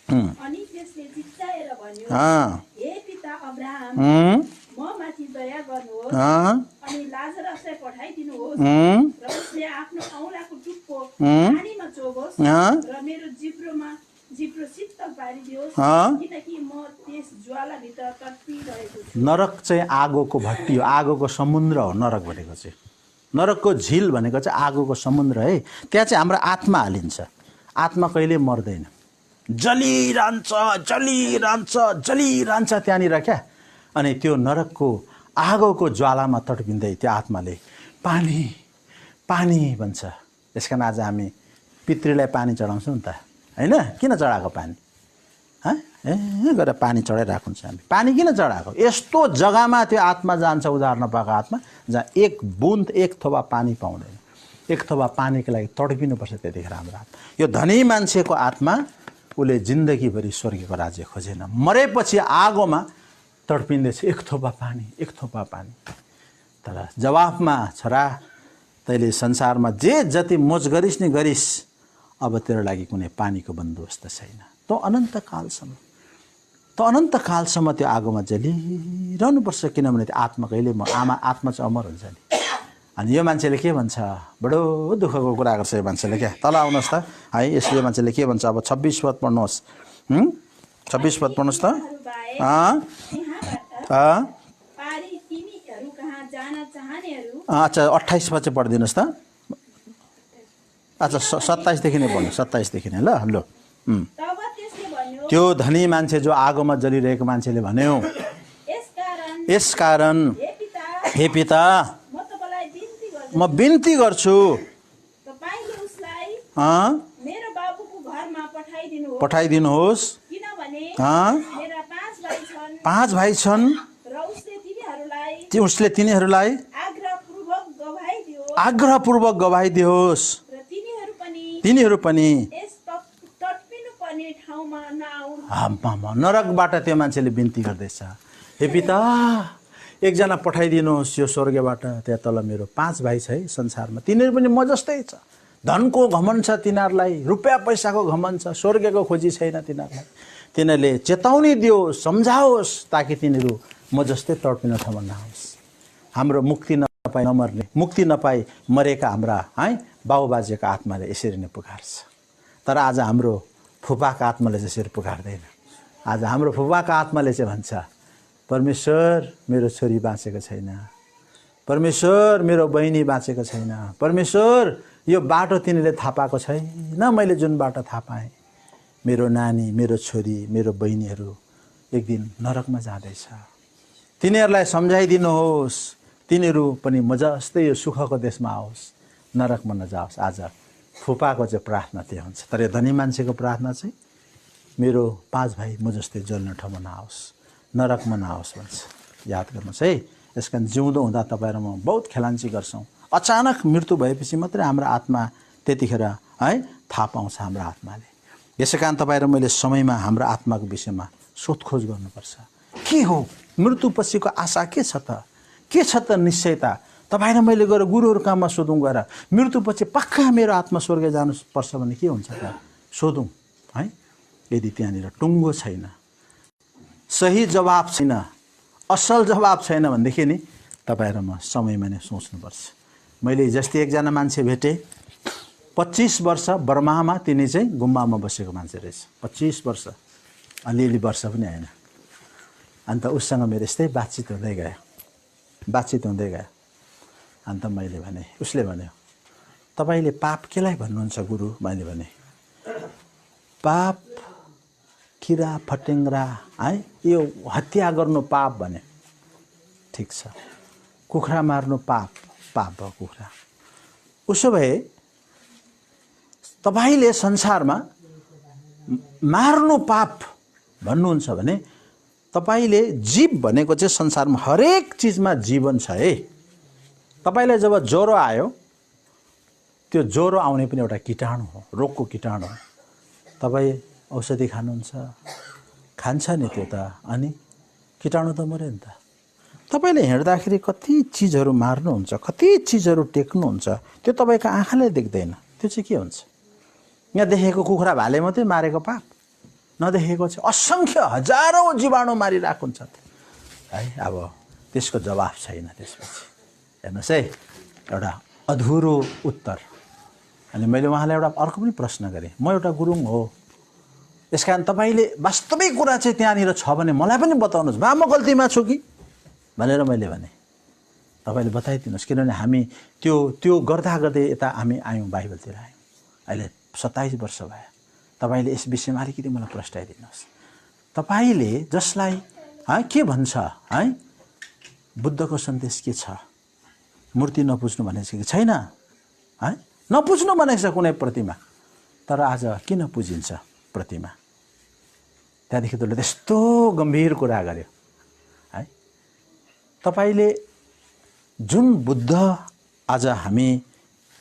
अनि त्यसले चिच्चाएर भन्यो, हे पिता अब्राहम, म माथि दया गर्नुहोस् अनि लाजरसलाई पठाइदिनुहोस् र उसले आफ्नो औँलाको टुप्पो पानीमा चोबोस् र मेरो जिब्रो शीतल पारिदियोस्, किनकि म त्यस ज्वालाभित्र तडपिरहेको छु। नरक चाहिँ आगोको भट्टी हो, आगोको समुद्र हो नरक भनेको चाहिँ। नरकको झिल भनेको चाहिँ आगोको समुद्र है। त्यहाँ चाहिँ हाम्रो आत्मा हालिन्छ। आत्मा कहिले मर्दैन, जलिरहन्छ जलिरहन्छ जलिरहन्छ त्यहाँनिर क्या। अनि त्यो नरकको आगोको ज्वालामा तडपिँदै त्यो आत्माले पानी पानी भन्छ। यसकारण आज हामी पितृलाई पानी चढाउँछौँ नि त होइन, किन चढाएको पानी गरेर पानी चढाइरहेको हुन्छ हामी। पानी किन चढाएको? यस्तो जग्गामा त्यो आत्मा जान्छ, उद्धार नपाएको आत्मा, जहाँ एक बुन्द एक थोपा पानी पाउँदैन। एक थोपा पानीको लागि तडपिनुपर्छ त्यतिखेर हाम्रो आत्मा। यो धनी मान्छेको आत्मा उसले जिन्दगीभरि स्वर्गीयको राज्य खोजेन, मरेपछि आगोमा तडपिँदैछ, एक थोपा पानी एक थोपा पानी। तर जवाफमा छोरा तैँले संसारमा जे जति मोज गरिस् नि गरिस्, अब तेरो लागि कुनै पानीको बन्दोबस्त छैन। त अनन्तकालसम्म त्यो आगोमा जलिरहनुपर्छ, किनभने त्यो आत्मा कहिले आत्मा चाहिँ अमर हुन्छ नि। अनि यो मान्छेले के भन्छ, बडो दुःखको कुरा गर्छ यो मान्छेले क्या। तल आउनुहोस् त है, यसले मान्छेले के भन्छ, अब 26 पद पढ्नुहोस्। 26 पद पढ्नुहोस् त। अच्छा 28 पद चाहिँ पढिदिनुहोस् त। अच्छा 27 देखि नै पढ्नु, 27 देखि नै ल। तब त्यसले भन्यो, त्यो धनी मान्छे जो आगोमा जलिरहेको मान्छेले भन्यो, यसकारण हे पिता म बिन्ती गर्छु पठाइदिनुहोस्, पाँच भाइ छन्, उसले तिनीहरूलाई आग्रहपूर्वक गवाइदियोस्, तिनीहरू पनि नरकबाट त्यो मान्छेले बिन्ती गर्दैछ। हे पिता, एकजना पठाइदिनुहोस् यो स्वर्गबाट, त्यहाँ तल मेरो 5 भाइ छ है संसारमा, तिनीहरू पनि म जस्तै छ, धनको घमण्ड छ तिनीहरूलाई, रुपियाँ पैसाको घमण्ड छ, स्वर्गको खोजी छैन तिनीहरूलाई। तिनीहरूले चेतावनी दियोस्, सम्झाओस्, ताकि तिनीहरू म जस्तै तडपिन ठाउँमा नआओस्। हाम्रो मुक्ति नपाई नमर्ने, मुक्ति नपाई मरेका हाम्रा बाबुबाजेका आत्माले यसरी नै पुकार्छ। तर आज हाम्रो फुपाका आत्माले यसरी पुकार्दैन। आज हाम्रो फुपाका आत्माले चाहिँ भन्छ, परमेश्वर मेरो छोरी बाँचेको छैन, परमेश्वर मेरो बहिनी बाँचेको छैन, परमेश्वर यो बाटो तिनीले थाहा पाएको छैन, मैले जुन बाटो थाहा पाएँ, मेरो नानी, मेरो छोरी, मेरो बहिनीहरू एक दिन नरकमा जाँदैछ। तिनीहरूलाई सम्झाइदिनुहोस्, तिनीहरू पनि म जस्तै यो सुखको देशमा आओस्, नरकमा नजाओस्। आज फुपाको चाहिँ प्रार्थना त्यो हुन्छ। तर यो धनी मान्छेको प्रार्थना चाहिँ मेरो 5 भाइ म जस्तै जल्ने ठाउँमा नआओस्, नरकमा नआओस् भन्छ। याद गर्नुहोस् है। यस कारण जिउँदो हुँदा तपाईँ र म बहुत खेलान्ची गर्छौँ। अचानक मृत्यु भएपछि मात्रै हाम्रो आत्मा त्यतिखेर थाहा पाउँछ हाम्रो आत्माले। यसै कारण तपाईँ र मैले समयमा हाम्रो आत्माको विषयमा सोधखोज गर्नुपर्छ। के हो मृत्युपछिको आशा, के छ त, के छ त निश्चयता? तपाईँ र मैले गएर गुरुहरू काममा सोधौँ, गएर मृत्युपछि पक्का मेरो आत्मा स्वर्ग जानुपर्छ भने के हुन्छ त सोधौँ है। यदि त्यहाँनिर टुङ्गो छैन, सही जवाब छैन, असल जवाब छैन भनेदेखि नि तपाईँ र म समयमा नै सोच्नुपर्छ। मैले जस्तै एकजना मान्छे भेटेँ, 25 वर्ष बर्मामा, तिनी चाहिँ गुम्बामा बसेको मान्छे रहेछ। 25 वर्ष, अलिअलि वर्ष पनि होइन। अन्त उससँग मेरो यस्तै बातचित हुँदै गयो। अन्त मैले भने, उसले भन्यो, तपाईँले पाप केलाई भन्नुहुन्छ गुरु? मैले भने, पाप किरा फटेङ्ग्रा यो हत्या गर्नु पाप भने। ठिक छ, कुखुरा मार्नु पाप भयो कुखुरा। उसो भए तपाईँले संसारमा मार्नु पाप भन्नुहुन्छ भने तपाईँले जीव भनेको चाहिँ संसारमा हरेक चिजमा जीवन छ है। तपाईँलाई जब ज्वरो आयो, त्यो ज्वरो आउने पनि एउटा कीटाणु हो, रोगको कीटाणु हो। तपाईँ औषधि खानुहुन्छ, खान्छ नि त्यो त, अनि कीटाणु त मऱ्यो नि त। तपाईँले हिँड्दाखेरि कति चिजहरू मार्नुहुन्छ, कति चिजहरू टेक्नुहुन्छ, त्यो तपाईँको आँखाले देख्दैन। त्यो चाहिँ के हुन्छ? यहाँ देखेको कुखुरा भाले मात्रै मारेको पाप, नदेखेको चाहिँ असङ्ख्य हजारौँ जीवाणु मारिरहेको हुन्छ है। अब त्यसको जवाफ छैन। त्यसपछि हेर्नुहोस् है, एउटा अधुरो उत्तर। अनि मैले उहाँलाई एउटा अर्को पनि प्रश्न गरेँ। म एउटा गुरुङ हो, यस कारण तपाईँले वास्तविक कुरा चाहिँ त्यहाँनिर छ भने मलाई पनि बताउनुहोस्, बा म गल्तीमा छु कि भनेर मैले भने। तपाईँले बताइदिनुहोस्, किनभने हामी त्यो गर्दा गर्दै यता हामी आयौँ, बाइबलतिर आयौँ। अहिले 27 वर्ष भयो। तपाईँले यस विषयमा अलिकति मलाई प्रस्ताइदिनुहोस्। तपाईँले जसलाई के भन्छ है, बुद्धको सन्देश के छ? मूर्ति नपुज्नु भनेको छ कि छैन है? नपुज्नु भनेको छ कुनै प्रतिमा, तर आज किन पुजिन्छ प्रतिमा? त्यहाँदेखि त्यसले त्यस्तो गम्भीर कुरा गर्यो है। तपाईँले जुन बुद्ध आज हामी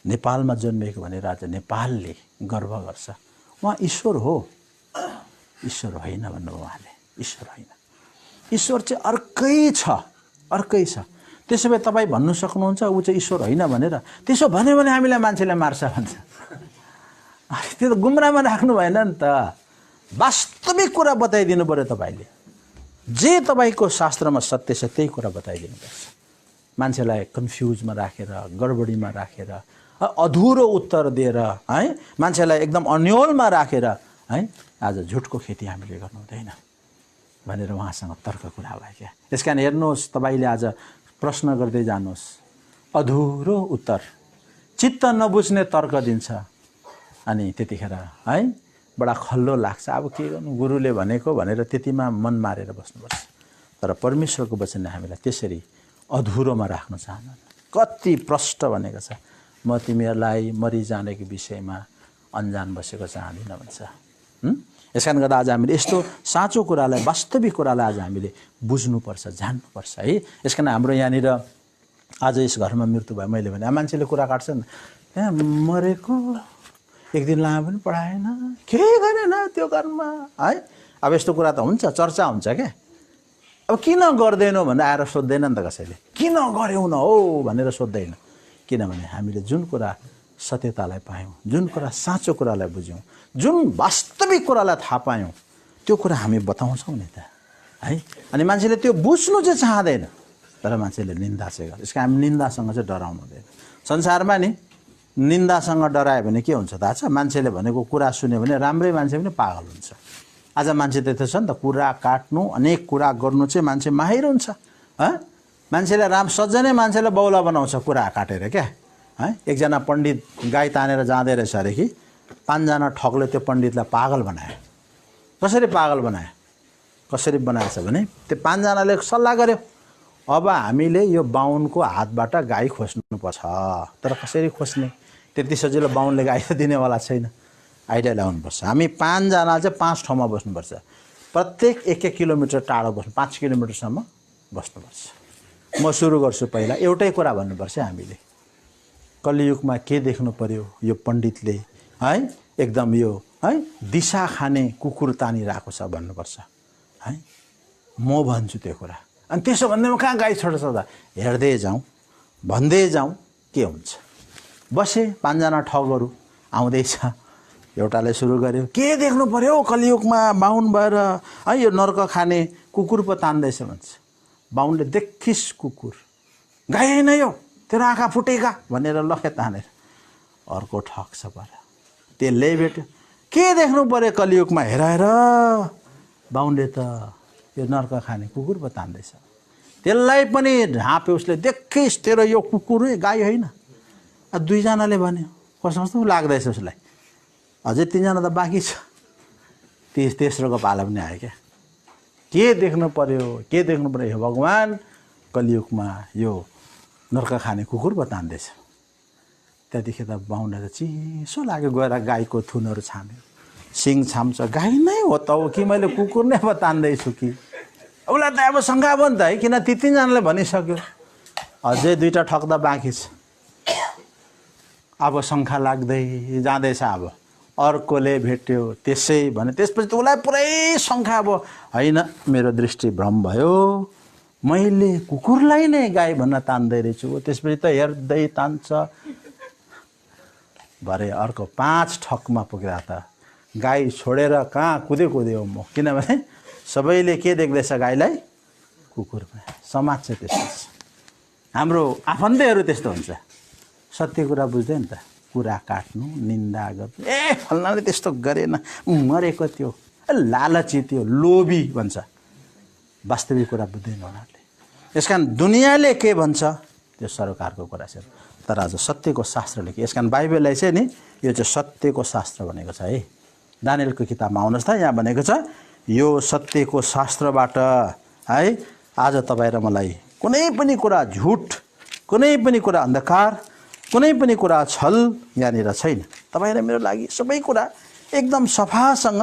नेपालमा जन्मेको भनेर आज नेपालले गर्व गर्छ, उहाँ ईश्वर हो? ईश्वर होइन भन्नुभयो उहाँले। ईश्वर होइन, ईश्वर चाहिँ अर्कै छ। त्यसो भए तपाईँ भन्नु सक्नुहुन्छ ऊ चाहिँ ईश्वर होइन भनेर? त्यसो भन्यो भने हामीलाई मान्छेले मार्छ भन्छ। त्यो त गुमराहमा राख्नु भएन नि त। वास्तविक कुरा बताइदिनु पर्यो तपाईँले। जे तपाईँको शास्त्रमा सत्य छ त्यही कुरा बताइदिनुपर्छ। मान्छेलाई कन्फ्युजमा राखेर, गडबडीमा राखेर, अधुरो उत्तर दिएर है, मान्छेलाई एकदम अन्योलमा राखेर है, आज झुटको खेती हामीले गर्नु हुँदैन भनेर उहाँसँग तर्क कुरा भयो क्या। त्यस कारण हेर्नुहोस्, तपाईँले आज प्रश्न गर्दै जानुहोस्, अधुरो उत्तर, चित्त नबुझ्ने तर्क दिन्छ, अनि त्यतिखेर है बडा खल्लो लाग्छ। अब के गर्नु, गुरुले भनेको भनेर त्यतिमा मन मारेर बस्नुपर्छ। तर परमेश्वरको वचनले हामीलाई त्यसरी अधुरोमा राख्न चाहन्न। कति प्रष्ट भनेको छ, म तिमीहरूलाई मरिजानेको विषयमा अन्जान बसेको चाहदिनँ भन्छ। यस कारणले गर्दा आज हामीले यस्तो साँचो कुरालाई, वास्तविक कुरालाई आज हामीले बुझ्नुपर्छ, जान्नुपर्छ है। यस कारण हाम्रो यहाँनिर आज यस घरमा मृत्यु भयो, मैले भने मान्छेले कुरा काट्छन्, त्यहाँ मरेको एक दिन लामो पनि पढाएन, केही गरेन त्यो घरमा है। अब यस्तो कुरा त हुन्छ, चर्चा हुन्छ क्या। अब किन गर्दैनौ भनेर आएर सोध्दैन नि त कसैले, किन गर्यौ न हो भनेर सोध्दैन। किनभने हामीले जुन कुरा सत्यतालाई पायौँ, जुन कुरा साँचो कुरालाई बुझ्यौँ, जुन वास्तविक कुरालाई थाहा पायौँ, त्यो कुरा हामी बताउँछौँ नि त है। अनि मान्छेले त्यो बुझ्नु चाहिँ चाहँदैन, तर मान्छेले निन्दा चाहिँ गर्छ। यसको हामी निन्दासँग चाहिँ डराउनु हुँदैन। संसारमा नि निन्दासँग डरायो भने के हुन्छ थाहा छ, मान्छेले भनेको कुरा सुन्यो भने राम्रै मान्छे पनि पागल हुन्छ। आज मान्छे त्यस्तो छ नि त, कुरा काट्नु, अनेक कुरा गर्नु चाहिँ मान्छे माहिर हुन्छ। मान्छेले सज्जनै मान्छेले बौला बनाउँछ कुरा काटेर क्या है। एकजना पण्डित गाई तानेर जाँदै रहेछ अरे कि 5 जना ठगले त्यो पण्डितलाई पागल बनायो। कसरी पागल बनायो, कसरी बनाएछ भने त्यो 5 जनाले सल्लाह गर्यो, अब हामीले यो बाहुनको हातबाट गाई खोज्नुपर्छ। तर कसरी खोज्ने, त्यति सजिलो बाहुनले गाई त दिनेवाला छैन। आइडिया ल्याउनुपर्छ। हामी 5 जना चाहिँ 5 ठाउँमा बस्नुपर्छ। प्रत्येक 1-1 किलोमिटर टाढो बस्नु, 5 किलोमिटरसम्म बस्नुपर्छ। म सुरु गर्छु। पहिला एउटै कुरा भन्नुपर्छ हामीले, कलियुगमा के देख्नु पर्यो यो पण्डितले है, एकदम यो है दिशा खाने कुकुर तानिरहेको छ भन्नुपर्छ है। म भन्छु त्यो कुरा। अनि त्यसो भन्दैमा कहाँ गाई छोड्छ त, हेर्दै जाउँ, भन्दै जाउँ, के हुन्छ। बसे 5 जना ठगहरू आउँदैछ। एउटाले सुरु गर्यो, के देख्नु पर्यो कलियुगमा बाहुन भएर है यो नर्क खाने कुकुर पो तान्दैछ भन्छ। बाहुनले देखिस् कुकुर, गाई होइन यो, तेरो आँखा फुटेका भनेर लखे तानेर। अर्को ठग्छ पर, त्यसले भेट्यो, के देख्नु पर्यो कलियुगमा, हेर बाहुनले त यो नर्क खाने कुकुर पो तान्दैछ। त्यसलाई पनि ढाँप्यो उसले, देखिस् तेरो यो कुकुर गाई होइन। 2 जनाले भन्यो, कस्तो लाग्दैछ उसलाई। अझै 3 जना त बाँकी छ। तेस्रोको पाला पनि आयो क्या। के देख्नु पर्यो, के देख्नु पर्यो, हे भगवान् कलियुगमा यो नर्क खाने कुकुर पो तान्दैछ। त्यहाँदेखि त बाहुनलाई त चिसो लाग्यो, गएर गाईको थुनहरू छाम्यो, सिङ छाम्छ, गाई नै हो त हो कि मैले कुकुर नै पो तान्दैछु कि। उसलाई त अब शङ्का भयो नि त है, किन ती 3 जनाले भनिसक्यो। अझै 2टा ठग्दा बाँकी छ। अब शङ्का लाग्दै जाँदैछ। अब अर्कोले भेट्यो, त्यसै भने त्यसपछि त उसलाई पुरै शङ्का अब, होइन मेरो दृष्टि भ्रम भयो, मैले कुकुरलाई नै गाई भन्न तान्दै रहेछु। त्यसपछि त हेर्दै तान्छ। भरे अर्को 5 ठगमा पुग्दा त गाई छोडेर कहाँ कुद्यो म, किनभने सबैले के देख्दैछ गाईलाई, कुकुर। समाज चाहिँ त्यस्तो छ। हाम्रो आफन्तैहरू त्यस्तो हुन्छ, सत्य कुरा बुझ्दैन त, कुरा काट्नु, निन्दा गर्नु, फल्नाले त्यस्तो गरेन, मरेको त्यो, लालची त्यो, लोभी भन्छ। वास्तविक कुरा बुझ्दैन उनीहरूले। यस कारण दुनियाँले के भन्छ त्यो सरकारको कुरा छ, तर आज सत्यको शास्त्रले के। यस कारण बाइबललाई चाहिँ नि यो चाहिँ सत्यको शास्त्र भनेको छ है। दानियलको किताबमा आउनुहोस् त, यहाँ भनेको छ यो सत्यको शास्त्रबाट है आज तपाईँ र मलाई कुनै पनि कुरा झुट, कुनै पनि कुरा अन्धकार, कुनै पनि कुरा छल यहाँनिर छैन। तपाईँ र मेरो लागि सबै कुरा एकदम सफासँग,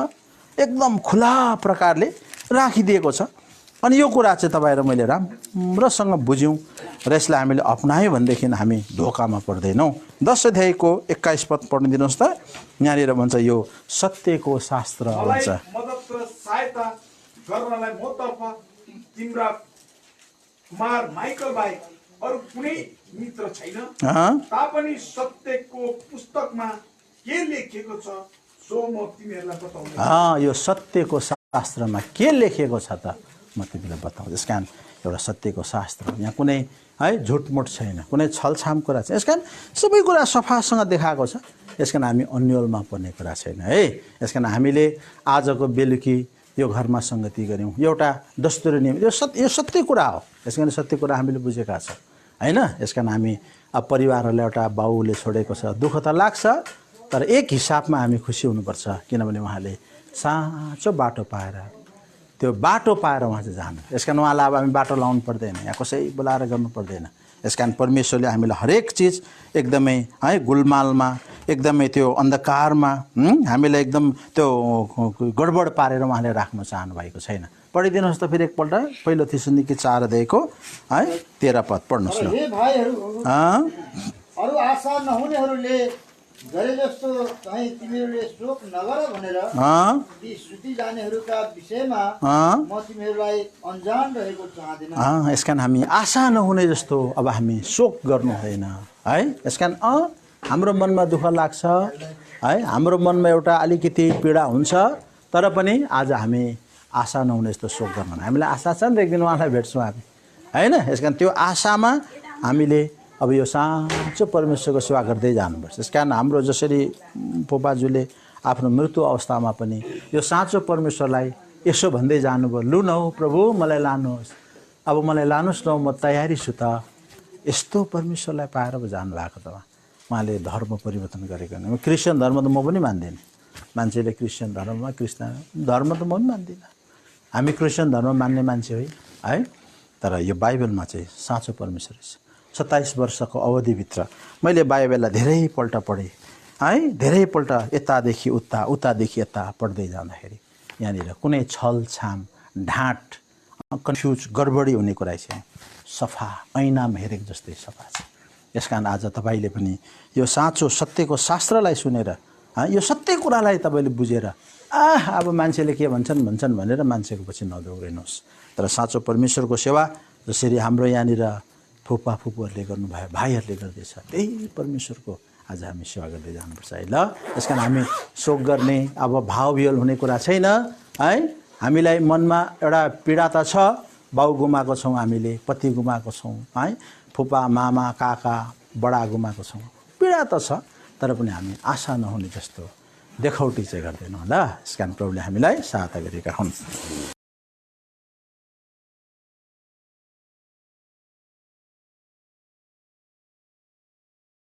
एकदम खुला प्रकारले राखिदिएको छ। अनि यो कुरा चाहिँ तपाईँ र मैले राम्रोसँग बुझ्यौँ र यसलाई हामीले अपनायौँ भनेदेखि हामी धोकामा पर्दैनौँ। 10 अध्यायको 21 पद पढिदिनुहोस् त। यहाँनिर भन्छ यो सत्यको शास्त्र भन्छ। मद्दत र सहायता गर्नलाई मतर्फ तिम्रा कुमार माइकल बाहेक अरू कुनै मित्र छैन। तापनि सत्यको पुस्तकमा के लेखिएको छ सो म तिमीहरूलाई बताउँछु। यो सत्यको शास्त्रमा के लेखिएको छ त म तिमीलाई बताउँछु। यस कारण एउटा सत्यको शास्त्र, यहाँ कुनै है झुटमुट छैन, कुनै छलछाम कुरा छैन। यस कारण सबै कुरा सफासँग देखाएको छ। यस कारण हामी अन्यलमा पर्ने कुरा छैन है। यस कारण हामीले आजको बेलुकी यो घरमा सङ्गति गऱ्यौँ, एउटा दस्तुरी नियम, यो सत्य कुरा हो। यस कारण सत्य कुरा हामीले बुझेका छौँ होइन। यस कारण हामी अब परिवारहरूलाई एउटा बाउले छोडेको छ, दुःख त लाग्छ, तर एक हिसाबमा हामी खुसी हुनुपर्छ, किनभने उहाँले साँचो बाटो पाएर त्यो बाटो पाएर उहाँ चाहिँ जानु। यस कारण उहाँलाई अब हामी बाटो लाउनु पर्दैन, यहाँ कसै बोलाएर गर्नु पर्दैन। यस कारण परमेश्वरले हामीलाई हरेक चिज एकदमै है गुलमालमा एकदमै त्यो अन्धकारमा हामीलाई एकदम त्यो गडबड पारेर उहाँले राख्न चाहनु भएको छैन। पढिदिनुहोस् त फेरि एकपल्ट पहिलो थिस्सलुनिके 4 अध्यायको है 13 पद पढ्नुहोस् न। हे भाइहरू, अरू आशा नहुनेहरूले गरे जस्तो चाहिँ तिमीहरूले शोक नगर भनेर ती सुति जानेहरूका विषयमा म तिमीहरूलाई अन्जान रहेको चाहदिन। यस कारण हामी आशा नहुने जस्तो अब हामी शोक गर्नु हुँदैन है। यस कारण हाम्रो मनमा दुःख लाग्छ है, हाम्रो मनमा एउटा अलिकति पीडा हुन्छ, तर पनि आज हामी आशा नहुने जस्तो शोक गर्नु। हामीलाई आशा छ नि त एक दिन उहाँलाई भेट्छौँ हामी होइन। यस कारण त्यो आशामा हामीले अब यो साँचो परमेश्वरको सेवा गर्दै जानुपर्छ। यस कारण हाम्रो जसरी पोपाजुले आफ्नो मृत्यु अवस्थामा पनि यो साँचो परमेश्वरलाई यसो भन्दै जानुभयो, लु न प्रभु मलाई लानुहोस्, अब मलाई लानुहोस् न, म तयारी छु त। यस्तो परमेश्वरलाई पाएर पो जानुभएको त उहाँले धर्म परिवर्तन गरेको होइन। क्रिस्चियन धर्म त म पनि मान्दिनँ, मान्छेले क्रिस्चियन धर्ममा क्रिस्चियन धर्म त म पनि मान्दिनँ। हामी क्रिस्चियन धर्म मान्ने मान्छे है, तर यो बाइबलमा चाहिँ साँचो परमेश्वर 27 वर्षको अवधिभित्र मैले बाइबललाई धेरैपल्ट पढेँ है, धेरैपल्ट यतादेखि उता उतादेखि यता पढ्दै जाँदाखेरि यहाँनिर कुनै छलछाम ढाँट कन्फ्युज गडबडी हुने कुरा चाहिँ सफा ऐनामा हेरेको जस्तै सफा छ। यस कारण आज तपाईँले पनि यो साँचो सत्यको शास्त्रलाई सुनेर यो सत्य कुरालाई तपाईँले बुझेर अब मान्छेले के भन्छन् भनेर मान्छेको पछि नदौडिनुहोस्, तर साँचो परमेश्वरको सेवा जसरी हाम्रो यहाँनिर फुपा फुपूहरूले गर्नुभयो, भाइहरूले गर्दैछ, त्यही परमेश्वरको आज हामी सेवा गर्दै जानुपर्छ है। ल यस कारण हामी शोक गर्ने अब भावविह्वल हुने कुरा छैन है। हामीलाई मनमा एउटा पीडा त छ, बाउ गुमाएको छौँ, हामीले पति गुमाएको छौँ है, फुपा मामा काका बडा गुमाएको छौँ, पीडा त छ, तर पनि हामी आशा नहुने जस्तो देखाउटी चाहिँ गर्दैनौँ ल। यस कारण प्रभुले हामीलाई सहायता गरेका हुन्।